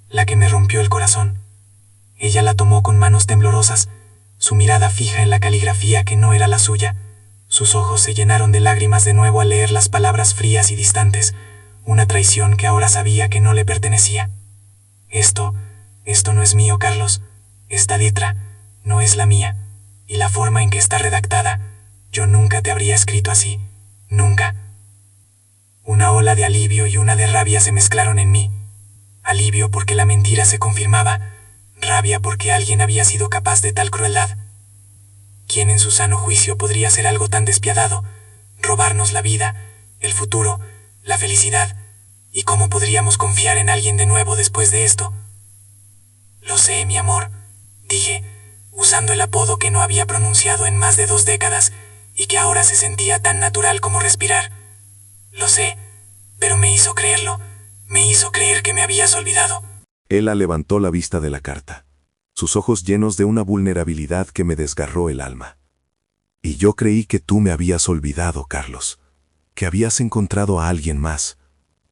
la que me rompió el corazón. Ella la tomó con manos temblorosas, su mirada fija en la caligrafía que no era la suya. Sus ojos se llenaron de lágrimas de nuevo al leer las palabras frías y distantes, una traición que ahora sabía que no le pertenecía. Esto no es mío, Carlos. Esta letra no es la mía. Y la forma en que está redactada, yo nunca te habría escrito así. Nunca. Una ola de alivio y una de rabia se mezclaron en mí. Alivio porque la mentira se confirmaba, rabia porque alguien había sido capaz de tal crueldad. ¿Quién en su sano juicio podría hacer algo tan despiadado? Robarnos la vida, el futuro, la felicidad. ¿Y cómo podríamos confiar en alguien de nuevo después de esto? Lo sé, mi amor, dije, usando el apodo que no había pronunciado en más de 2 décadas y que ahora se sentía tan natural como respirar. Lo sé, pero me hizo creerlo, me hizo creer que me habías olvidado. Ella levantó la vista de la carta, sus ojos llenos de una vulnerabilidad que me desgarró el alma. Y yo creí que tú me habías olvidado, Carlos, que habías encontrado a alguien más,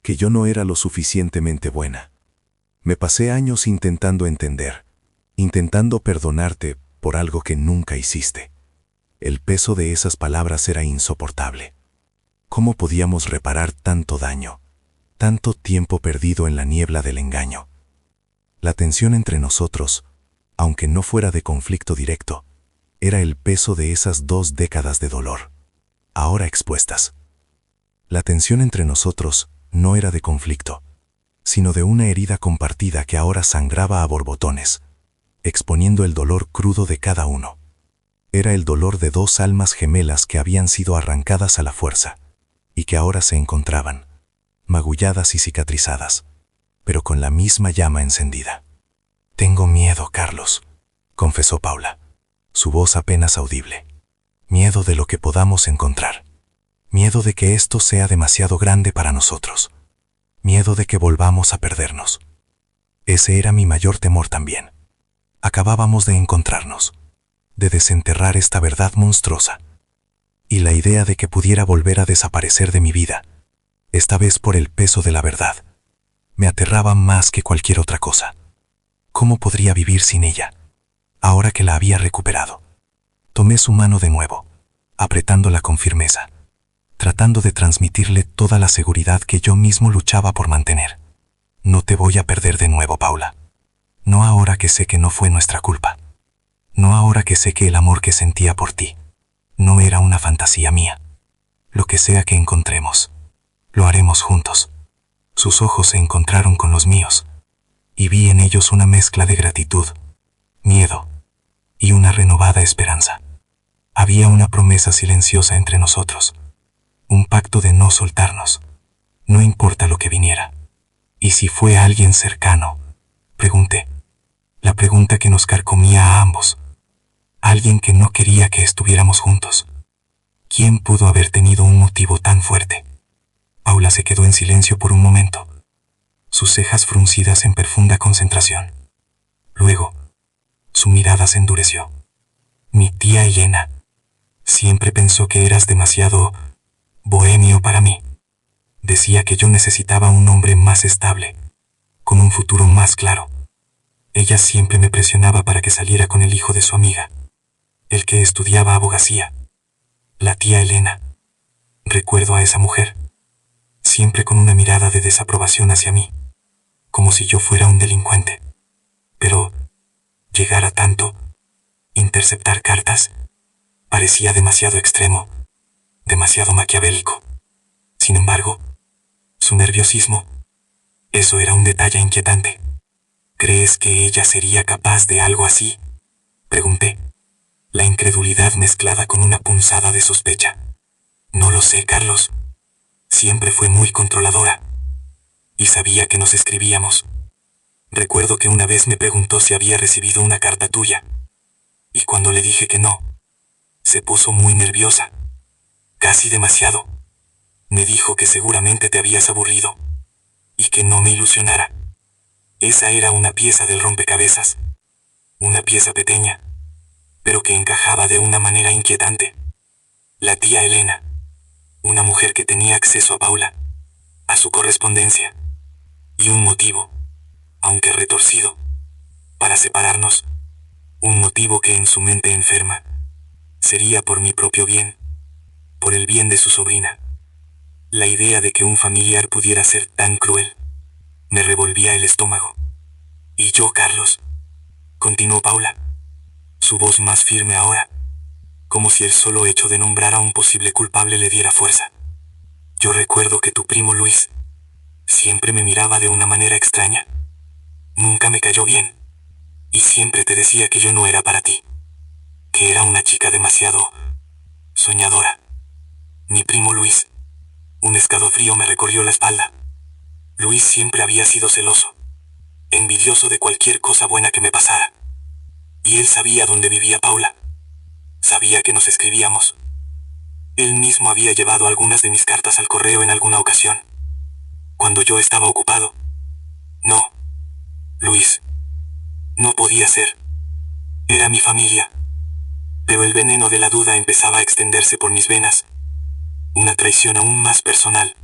que yo no era lo suficientemente buena. Me pasé años intentando entender, intentando perdonarte por algo que nunca hiciste. El peso de esas palabras era insoportable. ¿Cómo podíamos reparar tanto daño, tanto tiempo perdido en la niebla del engaño? La tensión entre nosotros, aunque no fuera de conflicto directo, era el peso de esas 2 décadas de dolor, ahora expuestas. La tensión entre nosotros no era de conflicto, sino de una herida compartida que ahora sangraba a borbotones, exponiendo el dolor crudo de cada uno. Era el dolor de 2 almas gemelas que habían sido arrancadas a la fuerza, y que ahora se encontraban, magulladas y cicatrizadas, pero con la misma llama encendida. Tengo miedo, Carlos, confesó Paula, su voz apenas audible. Miedo de lo que podamos encontrar. Miedo de que esto sea demasiado grande para nosotros. Miedo de que volvamos a perdernos. Ese era mi mayor temor también. Acabábamos de encontrarnos, de desenterrar esta verdad monstruosa. Y la idea de que pudiera volver a desaparecer de mi vida, esta vez por el peso de la verdad, me aterraba más que cualquier otra cosa. ¿Cómo podría vivir sin ella, ahora que la había recuperado? Tomé su mano de nuevo, apretándola con firmeza, tratando de transmitirle toda la seguridad que yo mismo luchaba por mantener. No te voy a perder de nuevo, Paula. No ahora que sé que no fue nuestra culpa. No ahora que sé que el amor que sentía por ti no era una fantasía mía. Lo que sea que encontremos, lo haremos juntos. Sus ojos se encontraron con los míos, y vi en ellos una mezcla de gratitud, miedo y una renovada esperanza. Había una promesa silenciosa entre nosotros, un pacto de no soltarnos, no importa lo que viniera. ¿Y si fue alguien cercano? Pregunté. La pregunta que nos carcomía a ambos. Alguien que no quería que estuviéramos juntos. ¿Quién pudo haber tenido un motivo tan fuerte? Paula se quedó en silencio por un momento, sus cejas fruncidas en profunda concentración. Luego, su mirada se endureció. Mi tía Elena siempre pensó que eras demasiado bohemio para mí. Decía que yo necesitaba un hombre más estable, con un futuro más claro. Ella siempre me presionaba para que saliera con el hijo de su amiga, el que estudiaba abogacía. La tía Elena. Recuerdo a esa mujer, siempre con una mirada de desaprobación hacia mí, como si yo fuera un delincuente. Pero llegar a tanto, interceptar cartas, parecía demasiado extremo, demasiado maquiavélico. Sin embargo, su nerviosismo, eso era un detalle inquietante. ¿Crees que ella sería capaz de algo así?, pregunté, la incredulidad mezclada con una punzada de sospecha. No lo sé, Carlos. Siempre fue muy controladora. Y sabía que nos escribíamos. Recuerdo que una vez me preguntó si había recibido una carta tuya. Y cuando le dije que no, se puso muy nerviosa. Casi demasiado. Me dijo que seguramente te habías aburrido. Y que no me ilusionara. Esa era una pieza del rompecabezas. Una pieza pequeña, pero que encajaba de una manera inquietante. La tía Elena. Una mujer que tenía acceso a Paula, a su correspondencia, y un motivo, aunque retorcido, para separarnos, un motivo que en su mente enferma sería por mi propio bien, por el bien de su sobrina. La idea de que un familiar pudiera ser tan cruel me revolvía el estómago. Y yo, Carlos, continuó Paula, su voz más firme ahora, como si el solo hecho de nombrar a un posible culpable le diera fuerza. Yo recuerdo que tu primo Luis siempre me miraba de una manera extraña. Nunca me cayó bien. Y siempre te decía que yo no era para ti. Que era una chica demasiado soñadora. Mi primo Luis. Un escalofrío me recorrió la espalda. Luis siempre había sido celoso, envidioso de cualquier cosa buena que me pasara. Y él sabía dónde vivía Paula. Sabía que nos escribíamos. Él mismo había llevado algunas de mis cartas al correo en alguna ocasión, cuando yo estaba ocupado. No, Luis, no podía ser. Era mi familia. Pero el veneno de la duda empezaba a extenderse por mis venas. Una traición aún más personal,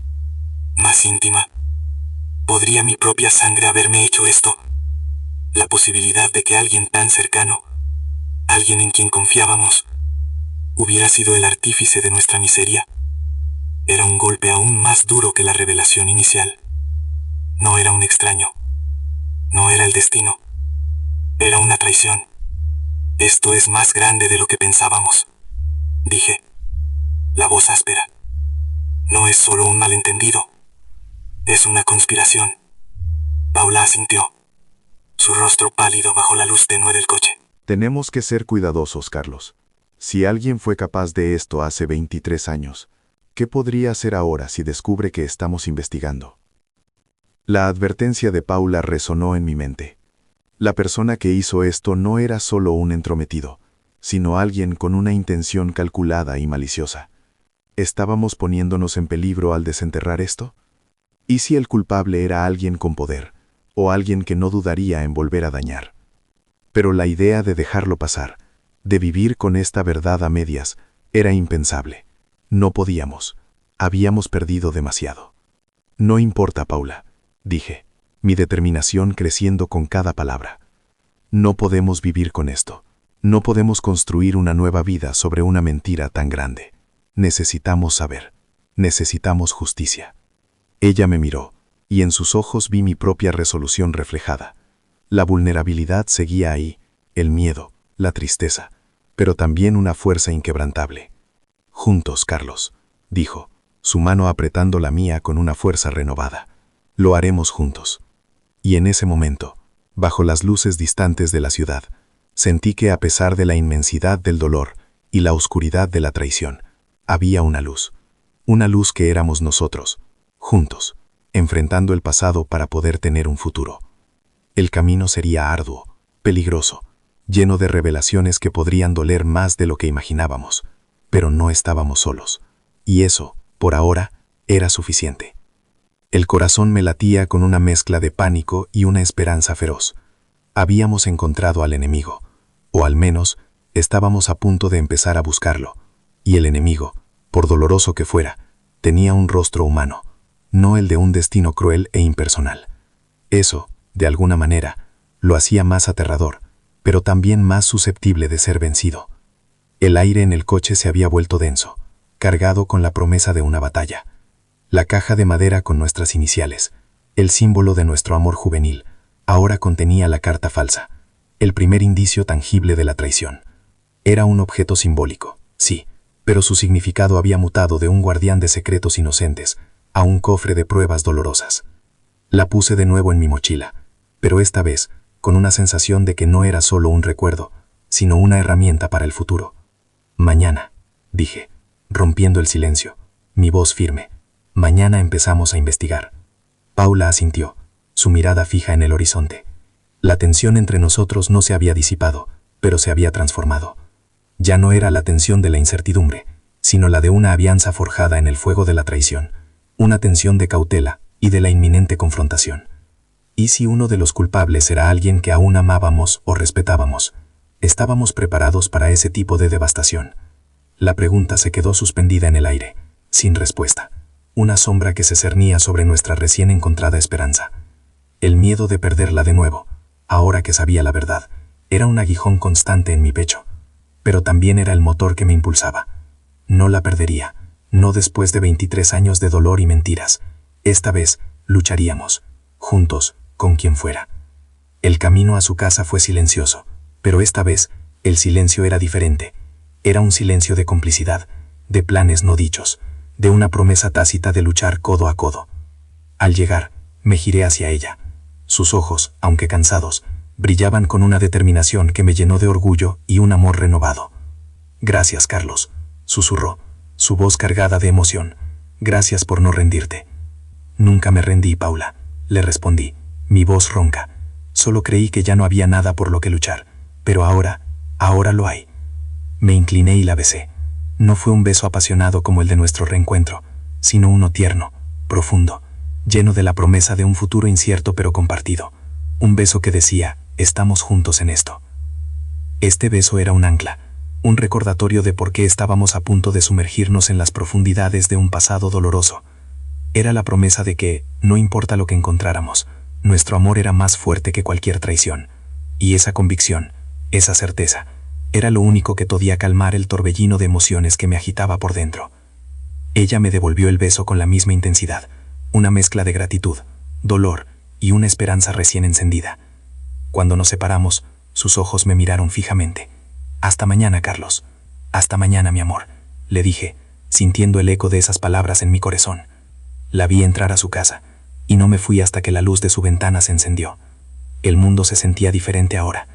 más íntima. ¿Podría mi propia sangre haberme hecho esto? La posibilidad de que alguien tan cercano, alguien en quien confiábamos, hubiera sido el artífice de nuestra miseria, era un golpe aún más duro que la revelación inicial. No era un extraño. No era el destino. Era una traición. Esto es más grande de lo que pensábamos, dije, la voz áspera. No es solo un malentendido. Es una conspiración. Paula asintió, su rostro pálido bajo la luz tenue del coche. Tenemos que ser cuidadosos, Carlos. Si alguien fue capaz de esto hace 23 años, ¿qué podría hacer ahora si descubre que estamos investigando? La advertencia de Paula resonó en mi mente. La persona que hizo esto no era solo un entrometido, sino alguien con una intención calculada y maliciosa. ¿Estábamos poniéndonos en peligro al desenterrar esto? ¿Y si el culpable era alguien con poder, o alguien que no dudaría en volver a dañar? Pero la idea de dejarlo pasar, de vivir con esta verdad a medias, era impensable. No podíamos. Habíamos perdido demasiado. No importa, Paula, dije, mi determinación creciendo con cada palabra. No podemos vivir con esto. No podemos construir una nueva vida sobre una mentira tan grande. Necesitamos saber. Necesitamos justicia. Ella me miró, y en sus ojos vi mi propia resolución reflejada. La vulnerabilidad seguía ahí, el miedo, la tristeza, pero también una fuerza inquebrantable. Juntos, Carlos, dijo, su mano apretando la mía con una fuerza renovada. Lo haremos juntos. Y en ese momento, bajo las luces distantes de la ciudad, sentí que a pesar de la inmensidad del dolor y la oscuridad de la traición, había una luz que éramos nosotros, juntos, enfrentando el pasado para poder tener un futuro. El camino sería arduo, peligroso, lleno de revelaciones que podrían doler más de lo que imaginábamos, pero no estábamos solos, y eso, por ahora, era suficiente. El corazón me latía con una mezcla de pánico y una esperanza feroz. Habíamos encontrado al enemigo, o al menos estábamos a punto de empezar a buscarlo, y el enemigo, por doloroso que fuera, tenía un rostro humano, no el de un destino cruel e impersonal. Eso, de alguna manera, lo hacía más aterrador, pero también más susceptible de ser vencido. El aire en el coche se había vuelto denso, cargado con la promesa de una batalla. La caja de madera con nuestras iniciales, el símbolo de nuestro amor juvenil, ahora contenía la carta falsa, el primer indicio tangible de la traición. Era un objeto simbólico, sí, pero su significado había mutado de un guardián de secretos inocentes a un cofre de pruebas dolorosas. La puse de nuevo en mi mochila, pero esta vez con una sensación de que no era solo un recuerdo, sino una herramienta para el futuro. Mañana, dije, rompiendo el silencio, mi voz firme. Mañana empezamos a investigar. Paula asintió, su mirada fija en el horizonte. La tensión entre nosotros no se había disipado, pero se había transformado. Ya no era la tensión de la incertidumbre, sino la de una alianza forjada en el fuego de la traición, una tensión de cautela y de la inminente confrontación. ¿Y si uno de los culpables era alguien que aún amábamos o respetábamos? ¿Estábamos preparados para ese tipo de devastación? La pregunta se quedó suspendida en el aire, sin respuesta. Una sombra que se cernía sobre nuestra recién encontrada esperanza. El miedo de perderla de nuevo, ahora que sabía la verdad, era un aguijón constante en mi pecho, pero también era el motor que me impulsaba. No la perdería, no después de 23 años de dolor y mentiras. Esta vez lucharíamos, juntos, con quien fuera. El camino a su casa fue silencioso, pero esta vez el silencio era diferente. Era un silencio de complicidad, de planes no dichos, de una promesa tácita de luchar codo a codo. Al llegar, me giré hacia ella. Sus ojos, aunque cansados, brillaban con una determinación que me llenó de orgullo y un amor renovado. «Gracias, Carlos», susurró, su voz cargada de emoción. «Gracias por no rendirte». «Nunca me rendí, Paula», le respondí, mi voz ronca. «Solo creí que ya no había nada por lo que luchar, pero ahora lo hay». Me incliné y la besé. No fue un beso apasionado como el de nuestro reencuentro, sino uno tierno, profundo, lleno de la promesa de un futuro incierto pero compartido. Un beso que decía, estamos juntos en esto. Este beso era un ancla, un recordatorio de por qué estábamos a punto de sumergirnos en las profundidades de un pasado doloroso. Era la promesa de que, no importa lo que encontráramos, nuestro amor era más fuerte que cualquier traición. Y esa convicción, esa certeza, era lo único que podía calmar el torbellino de emociones que me agitaba por dentro. Ella me devolvió el beso con la misma intensidad, una mezcla de gratitud, dolor y una esperanza recién encendida. Cuando nos separamos, sus ojos me miraron fijamente. «Hasta mañana, Carlos. Hasta mañana, mi amor», le dije, sintiendo el eco de esas palabras en mi corazón. La vi entrar a su casa, y no me fui hasta que la luz de su ventana se encendió. El mundo se sentía diferente ahora,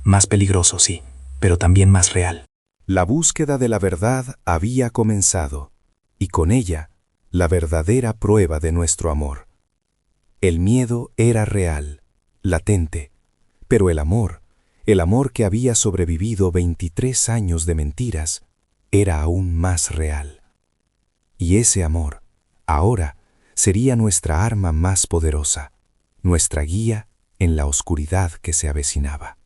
más peligroso, sí, pero también más real. La búsqueda de la verdad había comenzado, y con ella, la verdadera prueba de nuestro amor. El miedo era real, latente, pero el amor que había sobrevivido 23 años de mentiras, era aún más real. Y ese amor, ahora, sería nuestra arma más poderosa, nuestra guía en la oscuridad que se avecinaba.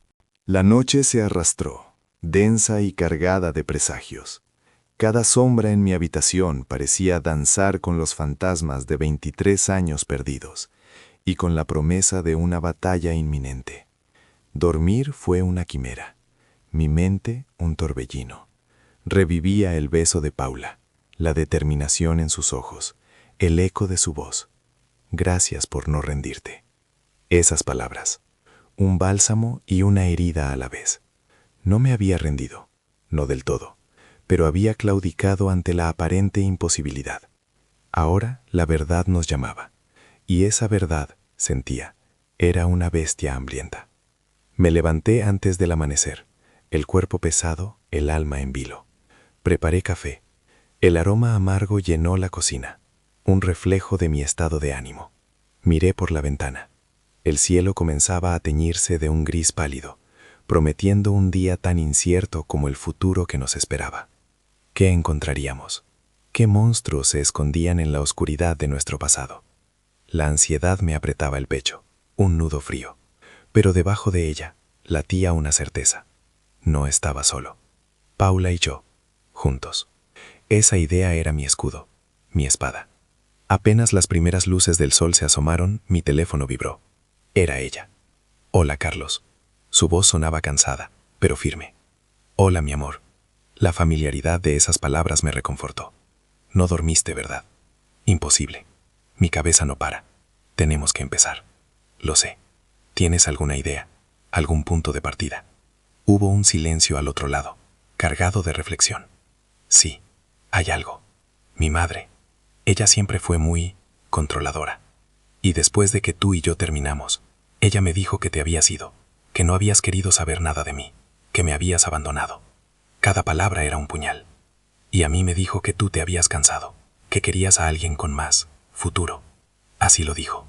La noche se arrastró, densa y cargada de presagios. Cada sombra en mi habitación parecía danzar con los fantasmas de 23 años perdidos y con la promesa de una batalla inminente. Dormir fue una quimera, mi mente un torbellino. Revivía el beso de Paula, la determinación en sus ojos, el eco de su voz. «Gracias por no rendirte». Esas palabras, un bálsamo y una herida a la vez. No me había rendido, no del todo, pero había claudicado ante la aparente imposibilidad. Ahora la verdad nos llamaba, y esa verdad, sentía, era una bestia hambrienta. Me levanté antes del amanecer, el cuerpo pesado, el alma en vilo. Preparé café. El aroma amargo llenó la cocina, un reflejo de mi estado de ánimo. Miré por la ventana. El cielo comenzaba a teñirse de un gris pálido, prometiendo un día tan incierto como el futuro que nos esperaba. ¿Qué encontraríamos? ¿Qué monstruos se escondían en la oscuridad de nuestro pasado? La ansiedad me apretaba el pecho, un nudo frío, pero debajo de ella latía una certeza. No estaba solo. Paula y yo, juntos. Esa idea era mi escudo, mi espada. Apenas las primeras luces del sol se asomaron, mi teléfono vibró. Era ella. Hola, Carlos. Su voz sonaba cansada, pero firme. Hola, mi amor. La familiaridad de esas palabras me reconfortó. No dormiste, ¿verdad? Imposible. Mi cabeza no para. Tenemos que empezar. Lo sé. ¿Tienes alguna idea? ¿Algún punto de partida? Hubo un silencio al otro lado, cargado de reflexión. Sí, hay algo. Mi madre. Ella siempre fue muy controladora. Y después de que tú y yo terminamos, ella me dijo que te habías ido, que no habías querido saber nada de mí, que me habías abandonado. Cada palabra era un puñal. Y a mí me dijo que tú te habías cansado, que querías a alguien con más futuro. Así lo dijo.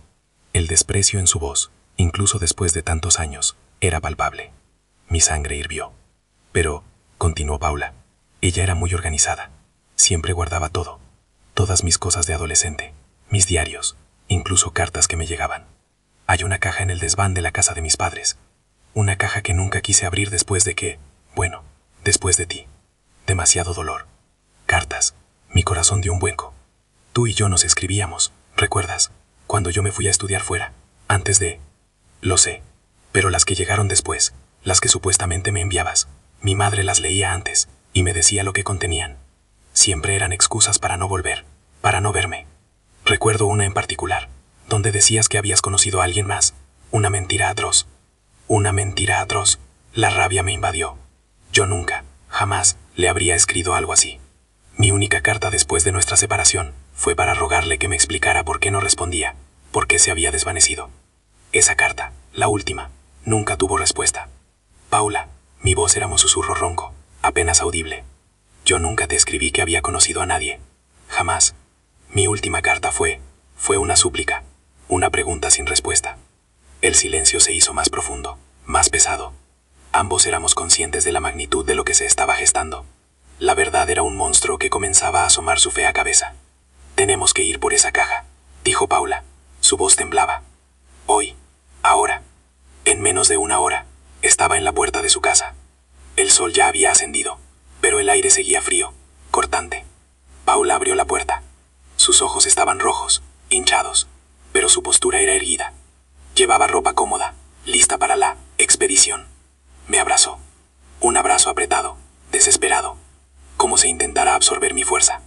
El desprecio en su voz, incluso después de tantos años, era palpable. Mi sangre hirvió. Pero, continuó Paula, ella era muy organizada. Siempre guardaba todo. Todas mis cosas de adolescente, mis diarios, incluso cartas que me llegaban. Hay una caja en el desván de la casa de mis padres. Una caja que nunca quise abrir después de que, bueno, después de ti. Demasiado dolor. Cartas. Mi corazón dio un vuelco. Tú y yo nos escribíamos, ¿recuerdas? Cuando yo me fui a estudiar fuera, antes de... Lo sé, pero las que llegaron después, las que supuestamente me enviabas, mi madre las leía antes y me decía lo que contenían. Siempre eran excusas para no volver, para no verme. Recuerdo una en particular, donde decías que habías conocido a alguien más. Una mentira atroz. Una mentira atroz. La rabia me invadió. Yo nunca, jamás, le habría escrito algo así. Mi única carta después de nuestra separación fue para rogarle que me explicara por qué no respondía, por qué se había desvanecido. Esa carta, la última, nunca tuvo respuesta. Paula, mi voz era un susurro ronco, apenas audible. Yo nunca te escribí que había conocido a nadie. Jamás. Mi última carta fue una súplica, una pregunta sin respuesta. El silencio se hizo más profundo, más pesado. Ambos éramos conscientes de la magnitud de lo que se estaba gestando. La verdad era un monstruo que comenzaba a asomar su fea cabeza. Tenemos que ir por esa caja, dijo Paula. Su voz temblaba. Hoy, ahora, en menos de una hora, estaba en la puerta de su casa. El sol ya había ascendido, pero el aire seguía frío, cortante. Paula abrió la puerta. Sus ojos estaban rojos, hinchados, pero su postura era erguida. Llevaba ropa cómoda, lista para la expedición. Me abrazó. Un abrazo apretado, desesperado, como si intentara absorber mi fuerza.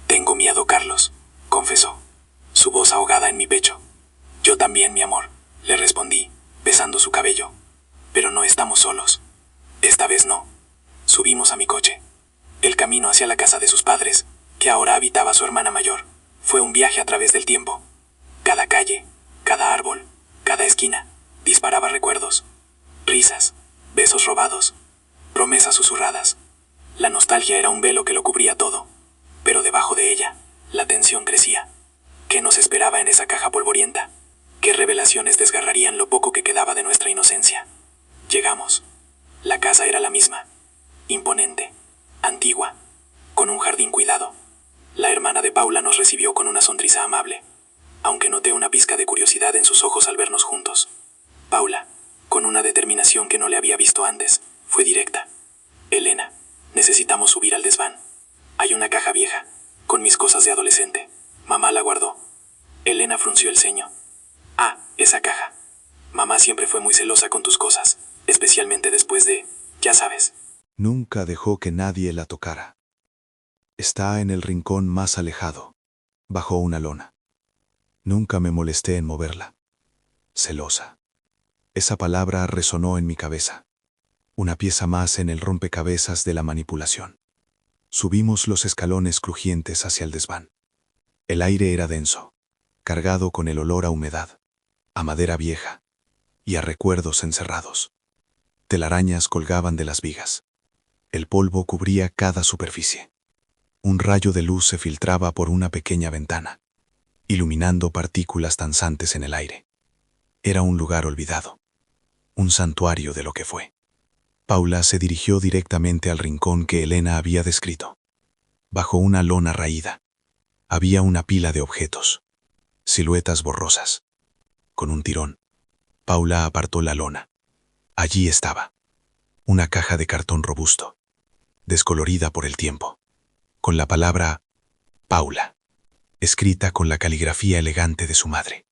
Tengo miedo, Carlos, confesó, su voz ahogada en mi pecho. Yo también, mi amor, le respondí, besando su cabello. Pero no estamos solos. Esta vez no. Subimos a mi coche. El camino hacia la casa de sus padres, que ahora habitaba su hermana mayor, fue un viaje a través del tiempo. Cada calle, cada árbol, cada esquina, disparaba recuerdos. Risas, besos robados, promesas susurradas. La nostalgia era un velo que lo cubría todo, pero debajo de ella, la tensión crecía. ¿Qué nos esperaba en esa caja polvorienta? ¿Qué revelaciones desgarrarían lo poco que quedaba de nuestra inocencia? Llegamos. La casa era la misma, imponente, antigua, con un jardín cuidado. La hermana de Paula nos recibió con una sonrisa amable, aunque noté una pizca de curiosidad en sus ojos al vernos juntos. Paula, con una determinación que no le había visto antes, fue directa. Elena, necesitamos subir al desván. Hay una caja vieja, con mis cosas de adolescente. Mamá la guardó. Elena frunció el ceño. Ah, esa caja. Mamá siempre fue muy celosa con tus cosas, especialmente después de, ya sabes. Nunca dejó que nadie la tocara. Está en el rincón más alejado, bajo una lona. Nunca me molesté en moverla. Celosa. Esa palabra resonó en mi cabeza. Una pieza más en el rompecabezas de la manipulación. Subimos los escalones crujientes hacia el desván. El aire era denso, cargado con el olor a humedad, a madera vieja y a recuerdos encerrados. Telarañas colgaban de las vigas. El polvo cubría cada superficie. Un rayo de luz se filtraba por una pequeña ventana. iluminando partículas danzantes en el aire. Era un lugar olvidado, un santuario de lo que fue. Paula se dirigió directamente al rincón que Elena había descrito. Bajo una lona raída, había una pila de objetos, siluetas borrosas. Con un tirón, Paula apartó la lona. Allí estaba, una caja de cartón robusto, descolorida por el tiempo, con la palabra Paula, escrita con la caligrafía elegante de su madre.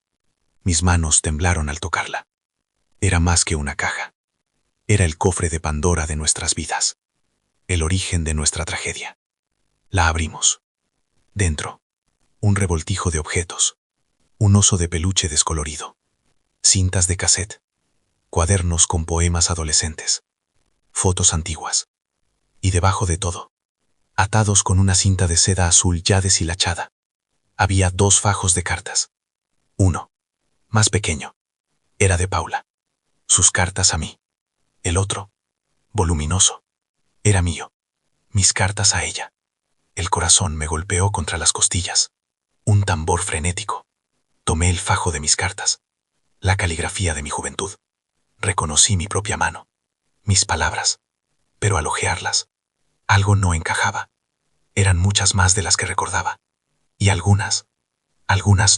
Mis manos temblaron al tocarla. Era más que una caja. Era el cofre de Pandora de nuestras vidas, el origen de nuestra tragedia. La abrimos. Dentro, un revoltijo de objetos, un oso de peluche descolorido, cintas de cassette, cuadernos con poemas adolescentes, fotos antiguas. Y debajo de todo, atados con una cinta de seda azul ya deshilachada, había 2 fajos de cartas. Uno, más pequeño, era de Paula, sus cartas a mí. El otro, voluminoso, era mío, mis cartas a ella. El corazón me golpeó contra las costillas. Un tambor frenético. Tomé el fajo de mis cartas, la caligrafía de mi juventud. Reconocí mi propia mano, mis palabras, pero al hojearlas, algo no encajaba. Eran muchas más de las que recordaba, y algunas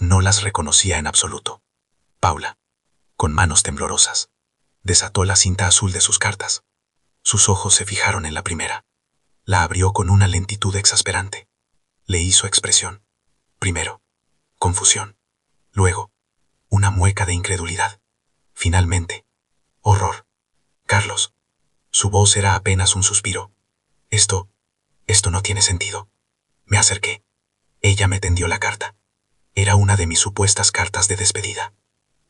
no las reconocía en absoluto. Paula, con manos temblorosas, desató la cinta azul de sus cartas. Sus ojos se fijaron en la primera. La abrió con una lentitud exasperante. Leí su expresión. Primero, confusión. Luego, una mueca de incredulidad. Finalmente, horror. Carlos. Su voz era apenas un suspiro. Esto no tiene sentido. Me acerqué. Ella me tendió la carta. Era una de mis supuestas cartas de despedida.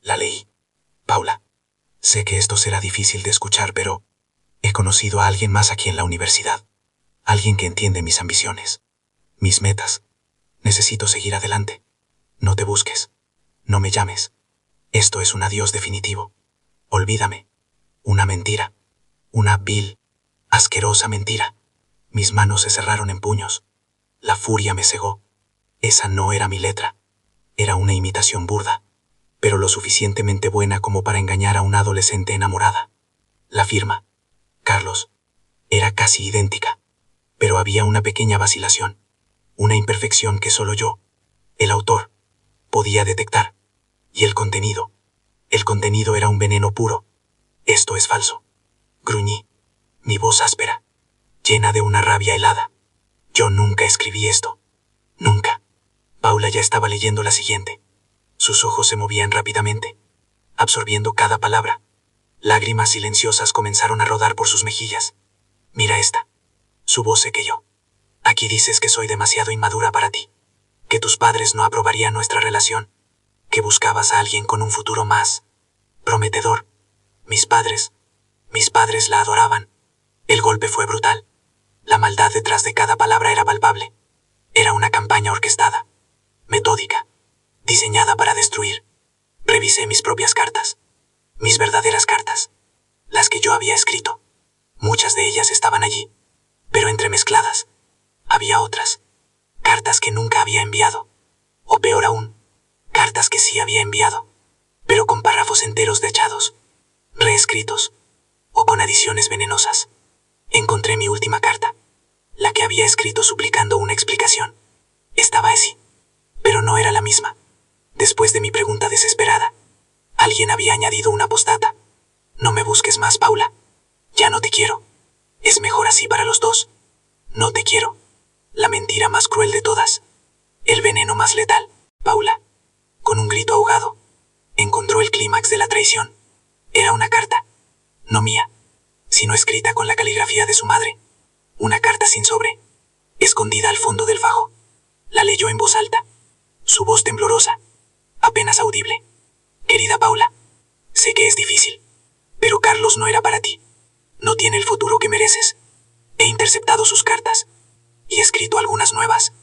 La leí. Paula, sé que esto será difícil de escuchar, pero he conocido a alguien más aquí en la universidad. Alguien que entiende mis ambiciones, mis metas. Necesito seguir adelante. No te busques. No me llames. Esto es un adiós definitivo. Olvídame. Una mentira. Una vil, asquerosa mentira. Mis manos se cerraron en puños. La furia me cegó. Esa no era mi letra. Era una imitación burda, pero lo suficientemente buena como para engañar a una adolescente enamorada. La firma, Carlos, era casi idéntica, pero había una pequeña vacilación, una imperfección que solo yo, el autor, podía detectar. Y el contenido era un veneno puro. Esto es falso. Gruñí, mi voz áspera, llena de una rabia helada. Yo nunca escribí esto. Nunca. Paula ya estaba leyendo la siguiente. Sus ojos se movían rápidamente, absorbiendo cada palabra. Lágrimas silenciosas comenzaron a rodar por sus mejillas. Mira esta. Su voz se queyó. Aquí dices que soy demasiado inmadura para ti, que tus padres no aprobarían nuestra relación, que buscabas a alguien con un futuro más prometedor. Mis padres la adoraban. El golpe fue brutal. La maldad detrás de cada palabra era palpable. Era una campaña orquestada, metódica, diseñada para destruir. Revisé mis propias cartas, mis verdaderas cartas, las que yo había escrito. Muchas de ellas estaban allí, pero entremezcladas. Había otras, cartas que nunca había enviado, o peor aún, cartas que sí había enviado, pero con párrafos enteros desechados, reescritos, o con adiciones venenosas. Encontré mi última carta, la que había escrito suplicando una explicación. Estaba así, pero no era la misma. Después de mi pregunta desesperada, alguien había añadido una postdata. No me busques más, Paula. Ya no te quiero. Es mejor así para los dos. No te quiero. La mentira más cruel de todas. El veneno más letal. Paula, con un grito ahogado, encontró el clímax de la traición. Era una carta, no mía, sino escrita con la caligrafía de su madre. Una carta sin sobre, escondida al fondo del fajo. La leyó en voz alta, su voz temblorosa, apenas audible. Querida Paula, sé que es difícil, pero Carlos no era para ti. No tiene el futuro que mereces. He interceptado sus cartas y he escrito algunas nuevas,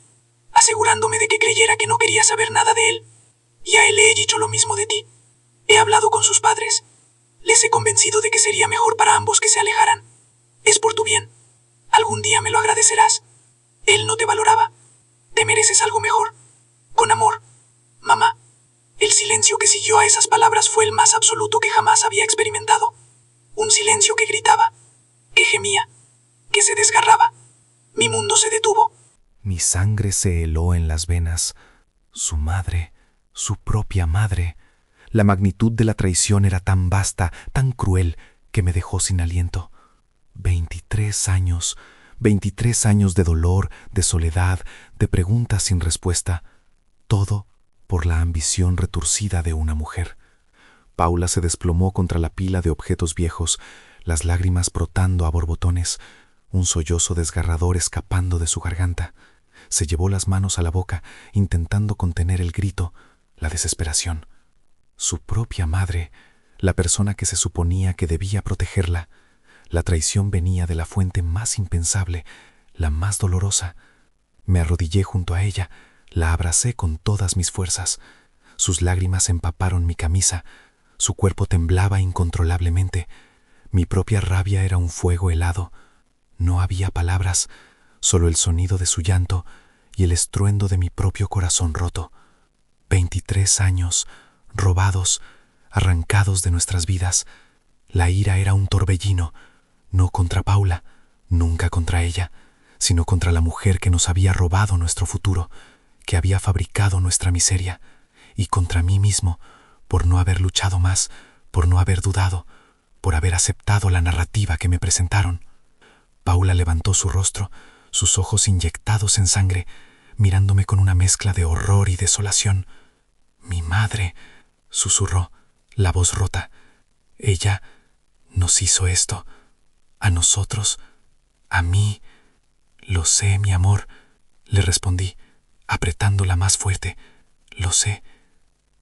asegurándome de que creyera que no quería saber nada de él. Y a él le he dicho lo mismo de ti. He hablado con sus padres. Les he convencido de que sería mejor para ambos que se alejaran. Es por tu bien. Algún día me lo agradecerás. Él no te valoraba. Te mereces algo mejor. Con amor. El silencio que siguió a esas palabras fue el más absoluto que jamás había experimentado. Un silencio que gritaba, que gemía, que se desgarraba. Mi mundo se detuvo. Mi sangre se heló en las venas. Su madre, su propia madre. La magnitud de la traición era tan vasta, tan cruel, que me dejó sin aliento. 23 años, 23 años de dolor, de soledad, de preguntas sin respuesta. Todo por la ambición retorcida de una mujer. Paula se desplomó contra la pila de objetos viejos, las lágrimas brotando a borbotones, un sollozo desgarrador escapando de su garganta. Se llevó las manos a la boca, intentando contener el grito, la desesperación. Su propia madre, la persona que se suponía que debía protegerla. La traición venía de la fuente más impensable, la más dolorosa. Me arrodillé junto a ella, la abracé con todas mis fuerzas. Sus lágrimas empaparon mi camisa, su cuerpo temblaba incontrolablemente. Mi propia rabia era un fuego helado. No había palabras, solo el sonido de su llanto y el estruendo de mi propio corazón roto. 23 años, robados, arrancados de nuestras vidas. La ira era un torbellino, no contra Paula, nunca contra ella, sino contra la mujer que nos había robado nuestro futuro, que había fabricado nuestra miseria, y contra mí mismo, por no haber luchado más, por no haber dudado, por haber aceptado la narrativa que me presentaron. Paula levantó su rostro, sus ojos inyectados en sangre, mirándome con una mezcla de horror y desolación. «Mi madre», susurró, la voz rota. «Ella nos hizo esto. A nosotros. A mí». «Lo sé, mi amor», le respondí, apretándola más fuerte. «Lo sé».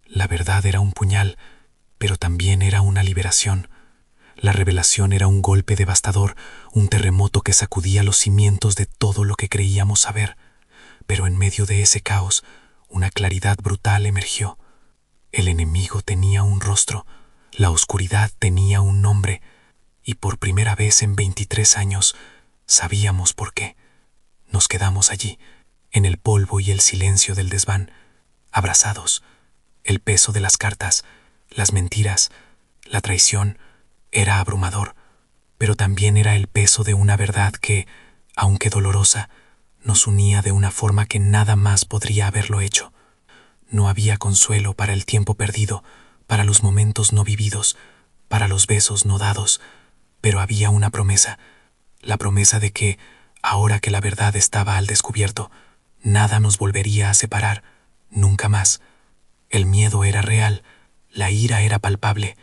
La verdad era un puñal, pero también era una liberación. La revelación era un golpe devastador, un terremoto que sacudía los cimientos de todo lo que creíamos saber. Pero en medio de ese caos, una claridad brutal emergió. El enemigo tenía un rostro, la oscuridad tenía un nombre, y por primera vez en 23 años sabíamos por qué. Nos quedamos allí, en el polvo y el silencio del desván, abrazados. El peso de las cartas, las mentiras, la traición, era abrumador, pero también era el peso de una verdad que, aunque dolorosa, nos unía de una forma que nada más podría haberlo hecho. No había consuelo para el tiempo perdido, para los momentos no vividos, para los besos no dados, pero había una promesa, la promesa de que, ahora que la verdad estaba al descubierto, nada nos volvería a separar, nunca más. El miedo era real, la ira era palpable,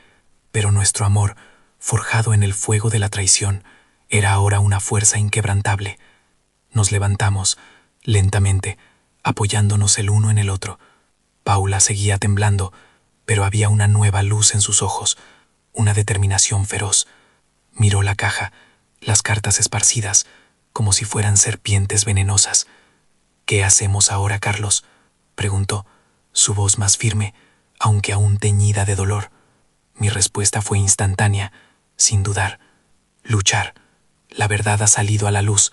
pero nuestro amor, forjado en el fuego de la traición, era ahora una fuerza inquebrantable. Nos levantamos, lentamente, apoyándonos el uno en el otro. Paula seguía temblando, pero había una nueva luz en sus ojos, una determinación feroz. Miró la caja, las cartas esparcidas, como si fueran serpientes venenosas. «¿Qué hacemos ahora, Carlos?», preguntó, su voz más firme, aunque aún teñida de dolor. Mi respuesta fue instantánea, sin dudar. «Luchar. La verdad ha salido a la luz,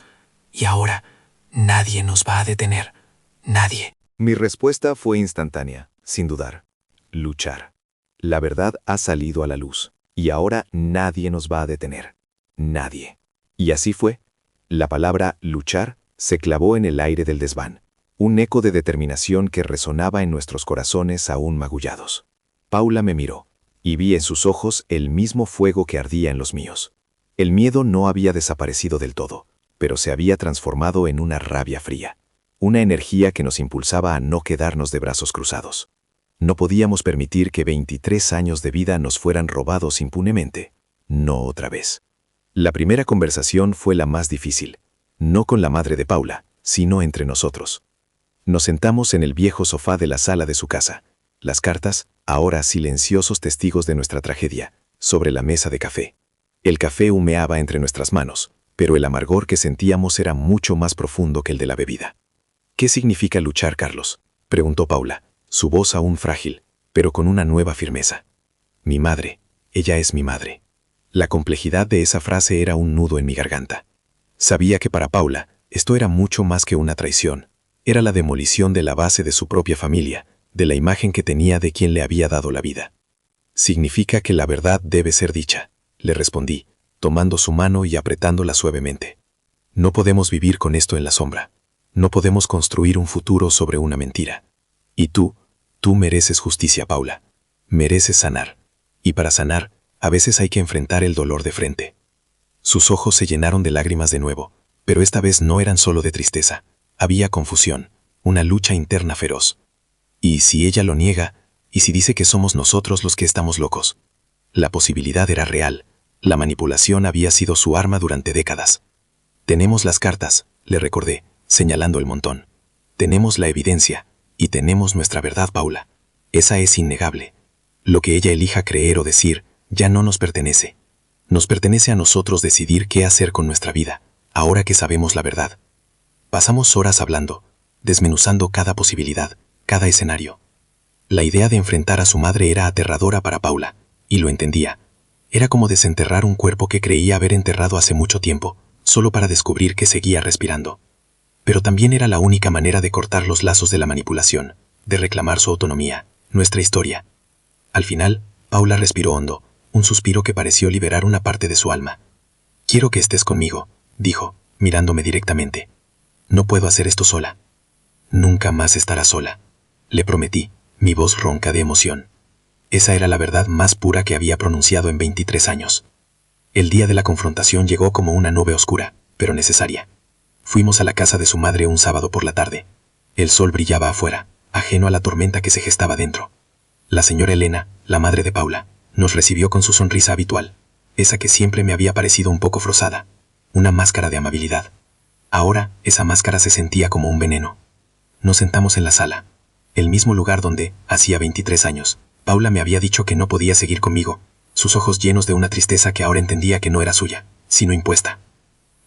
y ahora nadie nos va a detener. Nadie». Mi respuesta fue instantánea, sin dudar. Luchar. La verdad ha salido a la luz, y ahora nadie nos va a detener. Nadie. Y así fue. La palabra luchar se clavó en el aire del desván, un eco de determinación que resonaba en nuestros corazones aún magullados. Paula me miró, y vi en sus ojos el mismo fuego que ardía en los míos. El miedo no había desaparecido del todo, pero se había transformado en una rabia fría, una energía que nos impulsaba a no quedarnos de brazos cruzados. No podíamos permitir que 23 años de vida nos fueran robados impunemente. No otra vez. La primera conversación fue la más difícil, no con la madre de Paula, sino entre nosotros. Nos sentamos en el viejo sofá de la sala de su casa, las cartas, ahora silenciosos testigos de nuestra tragedia, sobre la mesa de café. El café humeaba entre nuestras manos, pero el amargor que sentíamos era mucho más profundo que el de la bebida. «¿Qué significa luchar, Carlos?», preguntó Paula, su voz aún frágil, pero con una nueva firmeza. «Mi madre, ella es mi madre». La complejidad de esa frase era un nudo en mi garganta. Sabía que para Paula esto era mucho más que una traición. Era la demolición de la base de su propia familia, de la imagen que tenía de quien le había dado la vida. Significa que la verdad debe ser dicha, le respondí, tomando su mano y apretándola suavemente. No podemos vivir con esto en la sombra. No podemos construir un futuro sobre una mentira. Y tú mereces justicia, Paula. Mereces sanar. Y para sanar, a veces hay que enfrentar el dolor de frente. Sus ojos se llenaron de lágrimas de nuevo, pero esta vez no eran solo de tristeza. Había confusión, una lucha interna feroz. ¿Y si ella lo niega? ¿Y si dice que somos nosotros los que estamos locos? La posibilidad era real. La manipulación había sido su arma durante décadas. Tenemos las cartas, le recordé, señalando el montón. Tenemos la evidencia, y tenemos nuestra verdad, Paula. Esa es innegable. Lo que ella elija creer o decir ya no nos pertenece. Nos pertenece a nosotros decidir qué hacer con nuestra vida, ahora que sabemos la verdad. Pasamos horas hablando, desmenuzando cada posibilidad, cada escenario. La idea de enfrentar a su madre era aterradora para Paula, y lo entendía. Era como desenterrar un cuerpo que creía haber enterrado hace mucho tiempo, solo para descubrir que seguía respirando. Pero también era la única manera de cortar los lazos de la manipulación, de reclamar su autonomía, nuestra historia. Al final, Paula respiró hondo, un suspiro que pareció liberar una parte de su alma. «Quiero que estés conmigo», dijo, mirándome directamente. «No puedo hacer esto sola». «Nunca más estarás sola», le prometí, mi voz ronca de emoción. Esa era la verdad más pura que había pronunciado en 23 años. El día de la confrontación llegó como una nube oscura, pero necesaria. Fuimos a la casa de su madre un sábado por la tarde. El sol brillaba afuera, ajeno a la tormenta que se gestaba dentro. La señora Elena, la madre de Paula, nos recibió con su sonrisa habitual, esa que siempre me había parecido un poco frozada, una máscara de amabilidad. Ahora esa máscara se sentía como un veneno. Nos sentamos en la sala, el mismo lugar donde, hacía 23 años, Paula me había dicho que no podía seguir conmigo, sus ojos llenos de una tristeza que ahora entendía que no era suya, sino impuesta.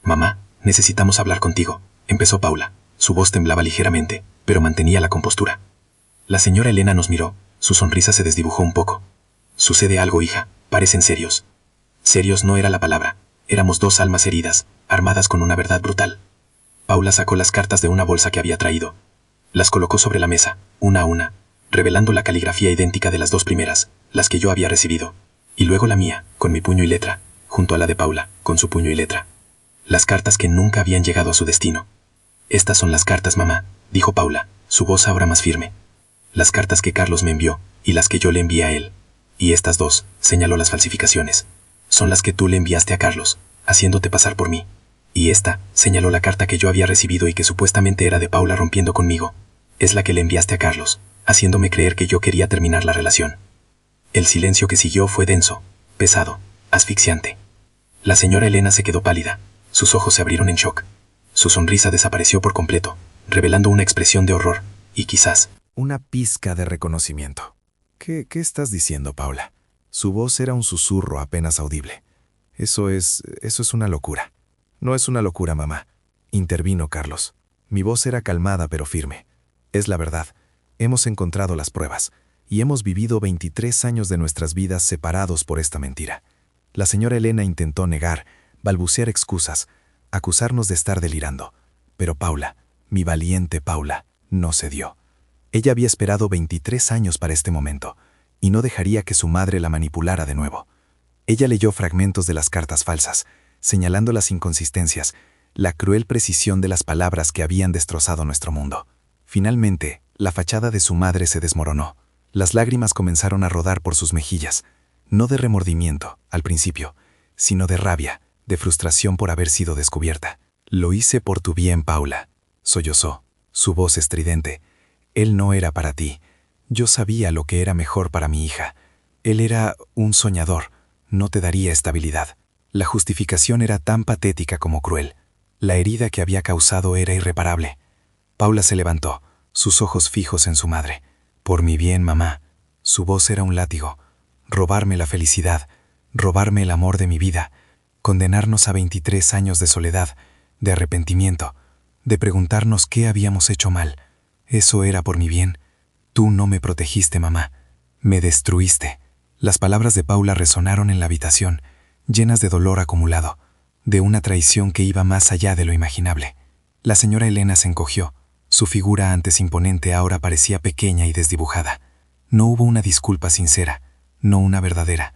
«Mamá, necesitamos hablar contigo», empezó Paula. Su voz temblaba ligeramente, pero mantenía la compostura. La señora Elena nos miró, su sonrisa se desdibujó un poco. «Sucede algo, hija, parecen serios». Serios no era la palabra, éramos dos almas heridas, armadas con una verdad brutal. Paula sacó las cartas de una bolsa que había traído. Las colocó sobre la mesa, una a una, revelando la caligrafía idéntica de las dos primeras, las que yo había recibido, y luego la mía, con mi puño y letra, junto a la de Paula, con su puño y letra. Las cartas que nunca habían llegado a su destino. «Estas son las cartas, mamá», dijo Paula, su voz ahora más firme. «Las cartas que Carlos me envió, y las que yo le envié a él. Y estas dos», señaló las falsificaciones, «son las que tú le enviaste a Carlos, haciéndote pasar por mí. Y esta», señaló la carta que yo había recibido y que supuestamente era de Paula rompiendo conmigo, «es la que le enviaste a Carlos, haciéndome creer que yo quería terminar la relación». El silencio que siguió fue denso, pesado, asfixiante. La señora Elena se quedó pálida, sus ojos se abrieron en shock. Su sonrisa desapareció por completo, revelando una expresión de horror, y quizás una pizca de reconocimiento. ¿Qué estás diciendo, Paula? Su voz era un susurro apenas audible. Eso es una locura. No es una locura, mamá, intervino Carlos. Mi voz era calmada pero firme. Es la verdad. Hemos encontrado las pruebas, y hemos vivido 23 años de nuestras vidas separados por esta mentira. La señora Elena intentó negar, balbucear excusas, acusarnos de estar delirando. Pero Paula, mi valiente Paula, no cedió. Ella había esperado 23 años para este momento, y no dejaría que su madre la manipulara de nuevo. Ella leyó fragmentos de las cartas falsas, señalando las inconsistencias, la cruel precisión de las palabras que habían destrozado nuestro mundo. Finalmente, la fachada de su madre se desmoronó. Las lágrimas comenzaron a rodar por sus mejillas, no de remordimiento, al principio, sino de rabia, de frustración por haber sido descubierta. «Lo hice por tu bien, Paula», sollozó, su voz estridente. «Él no era para ti. Yo sabía lo que era mejor para mi hija. Él era un soñador, no te daría estabilidad». La justificación era tan patética como cruel. La herida que había causado era irreparable. Paula se levantó, sus ojos fijos en su madre. «Por mi bien, mamá». Su voz era un látigo. «Robarme la felicidad, robarme el amor de mi vida, condenarnos a 23 años de soledad, de arrepentimiento, de preguntarnos qué habíamos hecho mal. Eso era por mi bien. Tú no me protegiste, mamá. Me destruiste». Las palabras de Paula resonaron en la habitación, llenas de dolor acumulado, de una traición que iba más allá de lo imaginable. La señora Elena se encogió, Su figura antes imponente ahora parecía pequeña y desdibujada. No hubo una disculpa sincera, no una verdadera,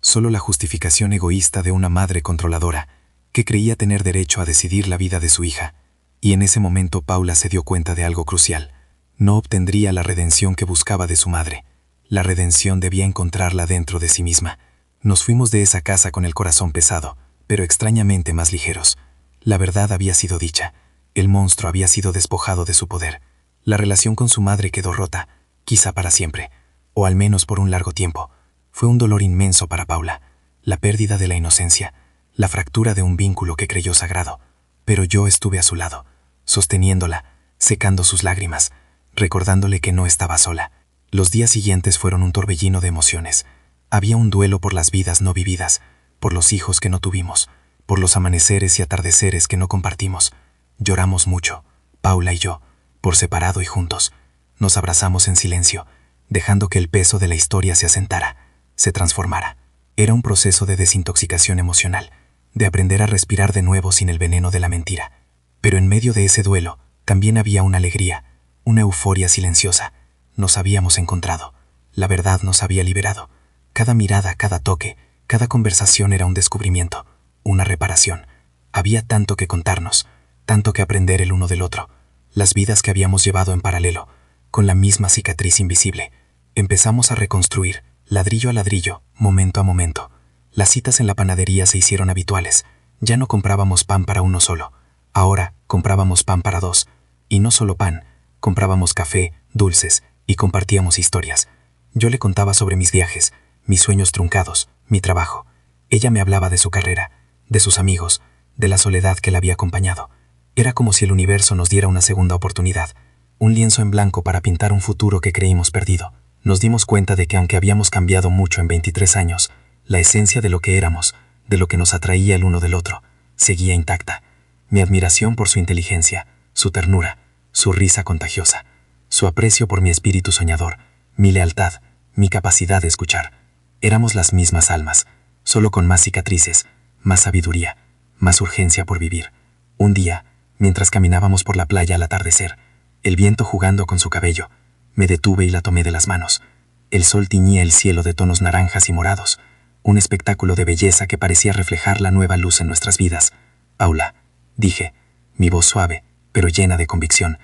solo la justificación egoísta de una madre controladora que creía tener derecho a decidir la vida de su hija. Y en ese momento Paula se dio cuenta de algo crucial. No obtendría la redención que buscaba de su madre. La redención debía encontrarla dentro de sí misma. Nos fuimos de esa casa con el corazón pesado, pero extrañamente más ligeros. La verdad había sido dicha. El monstruo había sido despojado de su poder. La relación con su madre quedó rota, quizá para siempre, o al menos por un largo tiempo. Fue un dolor inmenso para Paula, la pérdida de la inocencia, la fractura de un vínculo que creyó sagrado. Pero yo estuve a su lado, sosteniéndola, secando sus lágrimas, recordándole que no estaba sola. Los días siguientes fueron un torbellino de emociones. Había un duelo por las vidas no vividas, por los hijos que no tuvimos, por los amaneceres y atardeceres que no compartimos. Lloramos mucho, Paula y yo, por separado y juntos. Nos abrazamos en silencio, dejando que el peso de la historia se asentara, se transformara. Era un proceso de desintoxicación emocional, de aprender a respirar de nuevo sin el veneno de la mentira. Pero en medio de ese duelo también había una alegría, una euforia silenciosa. Nos habíamos encontrado, la verdad nos había liberado. Cada mirada, cada toque, cada conversación era un descubrimiento, una reparación. Había tanto que contarnos, tanto que aprender el uno del otro. Las vidas que habíamos llevado en paralelo, con la misma cicatriz invisible. Empezamos a reconstruir, ladrillo a ladrillo, momento a momento. Las citas en la panadería se hicieron habituales. Ya no comprábamos pan para uno solo. Ahora comprábamos pan para dos. Y no solo pan, comprábamos café, dulces, y compartíamos historias. Yo le contaba sobre mis viajes, mis sueños truncados, mi trabajo. Ella me hablaba de su carrera, de sus amigos, de la soledad que la había acompañado. Era como si el universo nos diera una segunda oportunidad, un lienzo en blanco para pintar un futuro que creímos perdido. Nos dimos cuenta de que aunque habíamos cambiado mucho en 23 años, la esencia de lo que éramos, de lo que nos atraía el uno del otro, seguía intacta. Mi admiración por su inteligencia, su ternura, su risa contagiosa, su aprecio por mi espíritu soñador, mi lealtad, mi capacidad de escuchar. Éramos las mismas almas, solo con más cicatrices, más sabiduría, más urgencia por vivir. Un día, mientras caminábamos por la playa al atardecer, el viento jugando con su cabello, me detuve y la tomé de las manos. El sol tiñía el cielo de tonos naranjas y morados, un espectáculo de belleza que parecía reflejar la nueva luz en nuestras vidas. Paula, dije, mi voz suave, pero llena de convicción,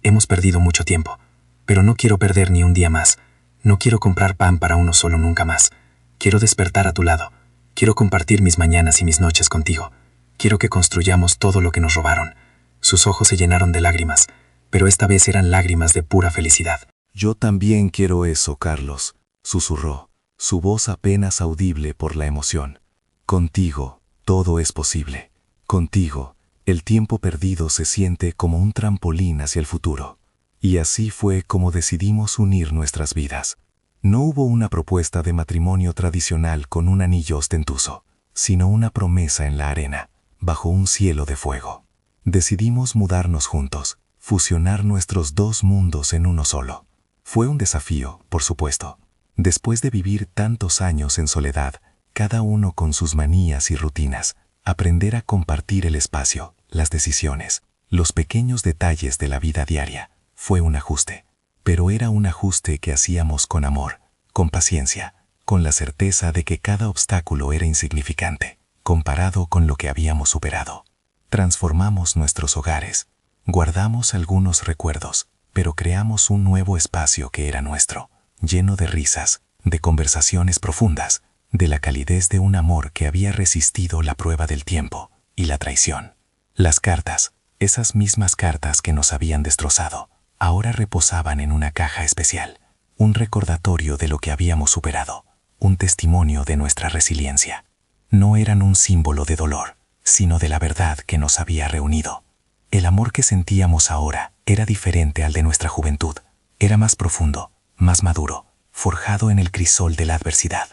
hemos perdido mucho tiempo, pero no quiero perder ni un día más. No quiero comprar pan para uno solo nunca más. Quiero despertar a tu lado. Quiero compartir mis mañanas y mis noches contigo. Quiero que construyamos todo lo que nos robaron. Sus ojos se llenaron de lágrimas, pero esta vez eran lágrimas de pura felicidad. Yo también quiero eso, Carlos, susurró, su voz apenas audible por la emoción. Contigo, todo es posible. Contigo, el tiempo perdido se siente como un trampolín hacia el futuro. Y así fue como decidimos unir nuestras vidas. No hubo una propuesta de matrimonio tradicional con un anillo ostentoso, sino una promesa en la arena, bajo un cielo de fuego. Decidimos mudarnos juntos, fusionar nuestros dos mundos en uno solo. Fue un desafío, por supuesto. Después de vivir tantos años en soledad, cada uno con sus manías y rutinas, aprender a compartir el espacio, las decisiones, los pequeños detalles de la vida diaria, fue un ajuste. Pero era un ajuste que hacíamos con amor, con paciencia, con la certeza de que cada obstáculo era insignificante, comparado con lo que habíamos superado. Transformamos nuestros hogares, guardamos algunos recuerdos, pero creamos un nuevo espacio que era nuestro, lleno de risas, de conversaciones profundas, de la calidez de un amor que había resistido la prueba del tiempo y la traición. Las cartas, esas mismas cartas que nos habían destrozado, ahora reposaban en una caja especial, un recordatorio de lo que habíamos superado, un testimonio de nuestra resiliencia. No eran un símbolo de dolor, sino de la verdad que nos había reunido. El amor que sentíamos ahora era diferente al de nuestra juventud, era más profundo, más maduro, forjado en el crisol de la adversidad.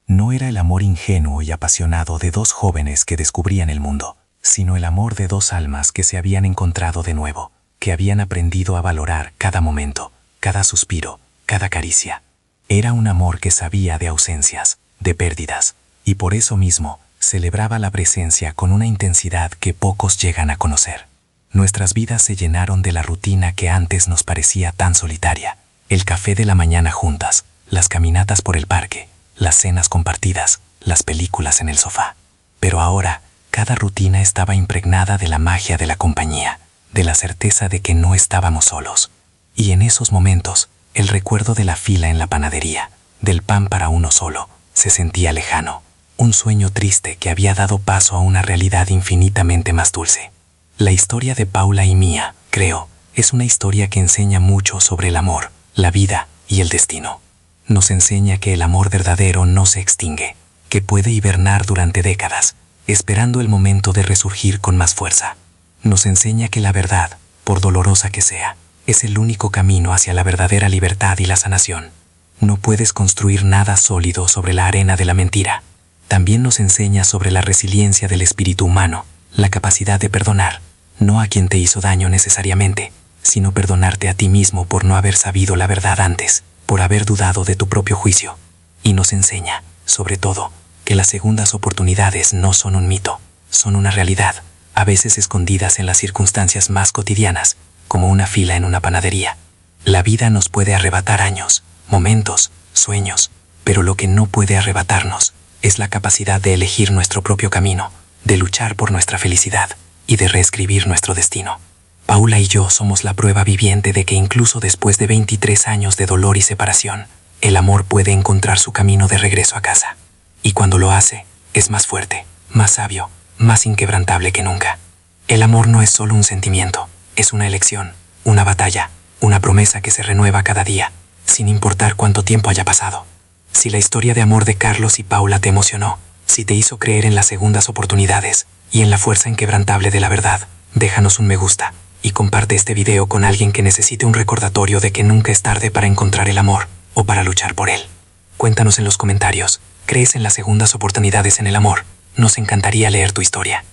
No era el amor ingenuo y apasionado de dos jóvenes que descubrían el mundo, sino el amor de dos almas que se habían encontrado de nuevo, que habían aprendido a valorar cada momento, cada suspiro, cada caricia. Era un amor que sabía de ausencias, de pérdidas, y por eso mismo celebraba la presencia con una intensidad que pocos llegan a conocer. Nuestras vidas se llenaron de la rutina que antes nos parecía tan solitaria. El café de la mañana juntas, las caminatas por el parque, las cenas compartidas, las películas en el sofá. Pero ahora, cada rutina estaba impregnada de la magia de la compañía, de la certeza de que no estábamos solos. Y en esos momentos, el recuerdo de la fila en la panadería, del pan para uno solo, se sentía lejano. Un sueño triste que había dado paso a una realidad infinitamente más dulce. La historia de Paula y mía, creo, es una historia que enseña mucho sobre el amor, la vida y el destino. Nos enseña que el amor verdadero no se extingue, que puede hibernar durante décadas, esperando el momento de resurgir con más fuerza. Nos enseña que la verdad, por dolorosa que sea, es el único camino hacia la verdadera libertad y la sanación. No puedes construir nada sólido sobre la arena de la mentira. También nos enseña sobre la resiliencia del espíritu humano, la capacidad de perdonar, no a quien te hizo daño necesariamente, sino perdonarte a ti mismo por no haber sabido la verdad antes, por haber dudado de tu propio juicio. Y nos enseña, sobre todo, que las segundas oportunidades no son un mito, son una realidad, a veces escondidas en las circunstancias más cotidianas, como una fila en una panadería. La vida nos puede arrebatar años, momentos, sueños, pero lo que no puede arrebatarnos es la capacidad de elegir nuestro propio camino, de luchar por nuestra felicidad y de reescribir nuestro destino. Paula y yo somos la prueba viviente de que incluso después de 23 años de dolor y separación, el amor puede encontrar su camino de regreso a casa. Y cuando lo hace, es más fuerte, más sabio, más inquebrantable que nunca. El amor no es solo un sentimiento, es una elección, una batalla, una promesa que se renueva cada día, sin importar cuánto tiempo haya pasado. Si la historia de amor de Carlos y Paula te emocionó, si te hizo creer en las segundas oportunidades y en la fuerza inquebrantable de la verdad, déjanos un me gusta y comparte este video con alguien que necesite un recordatorio de que nunca es tarde para encontrar el amor o para luchar por él. Cuéntanos en los comentarios, ¿crees en las segundas oportunidades en el amor? Nos encantaría leer tu historia.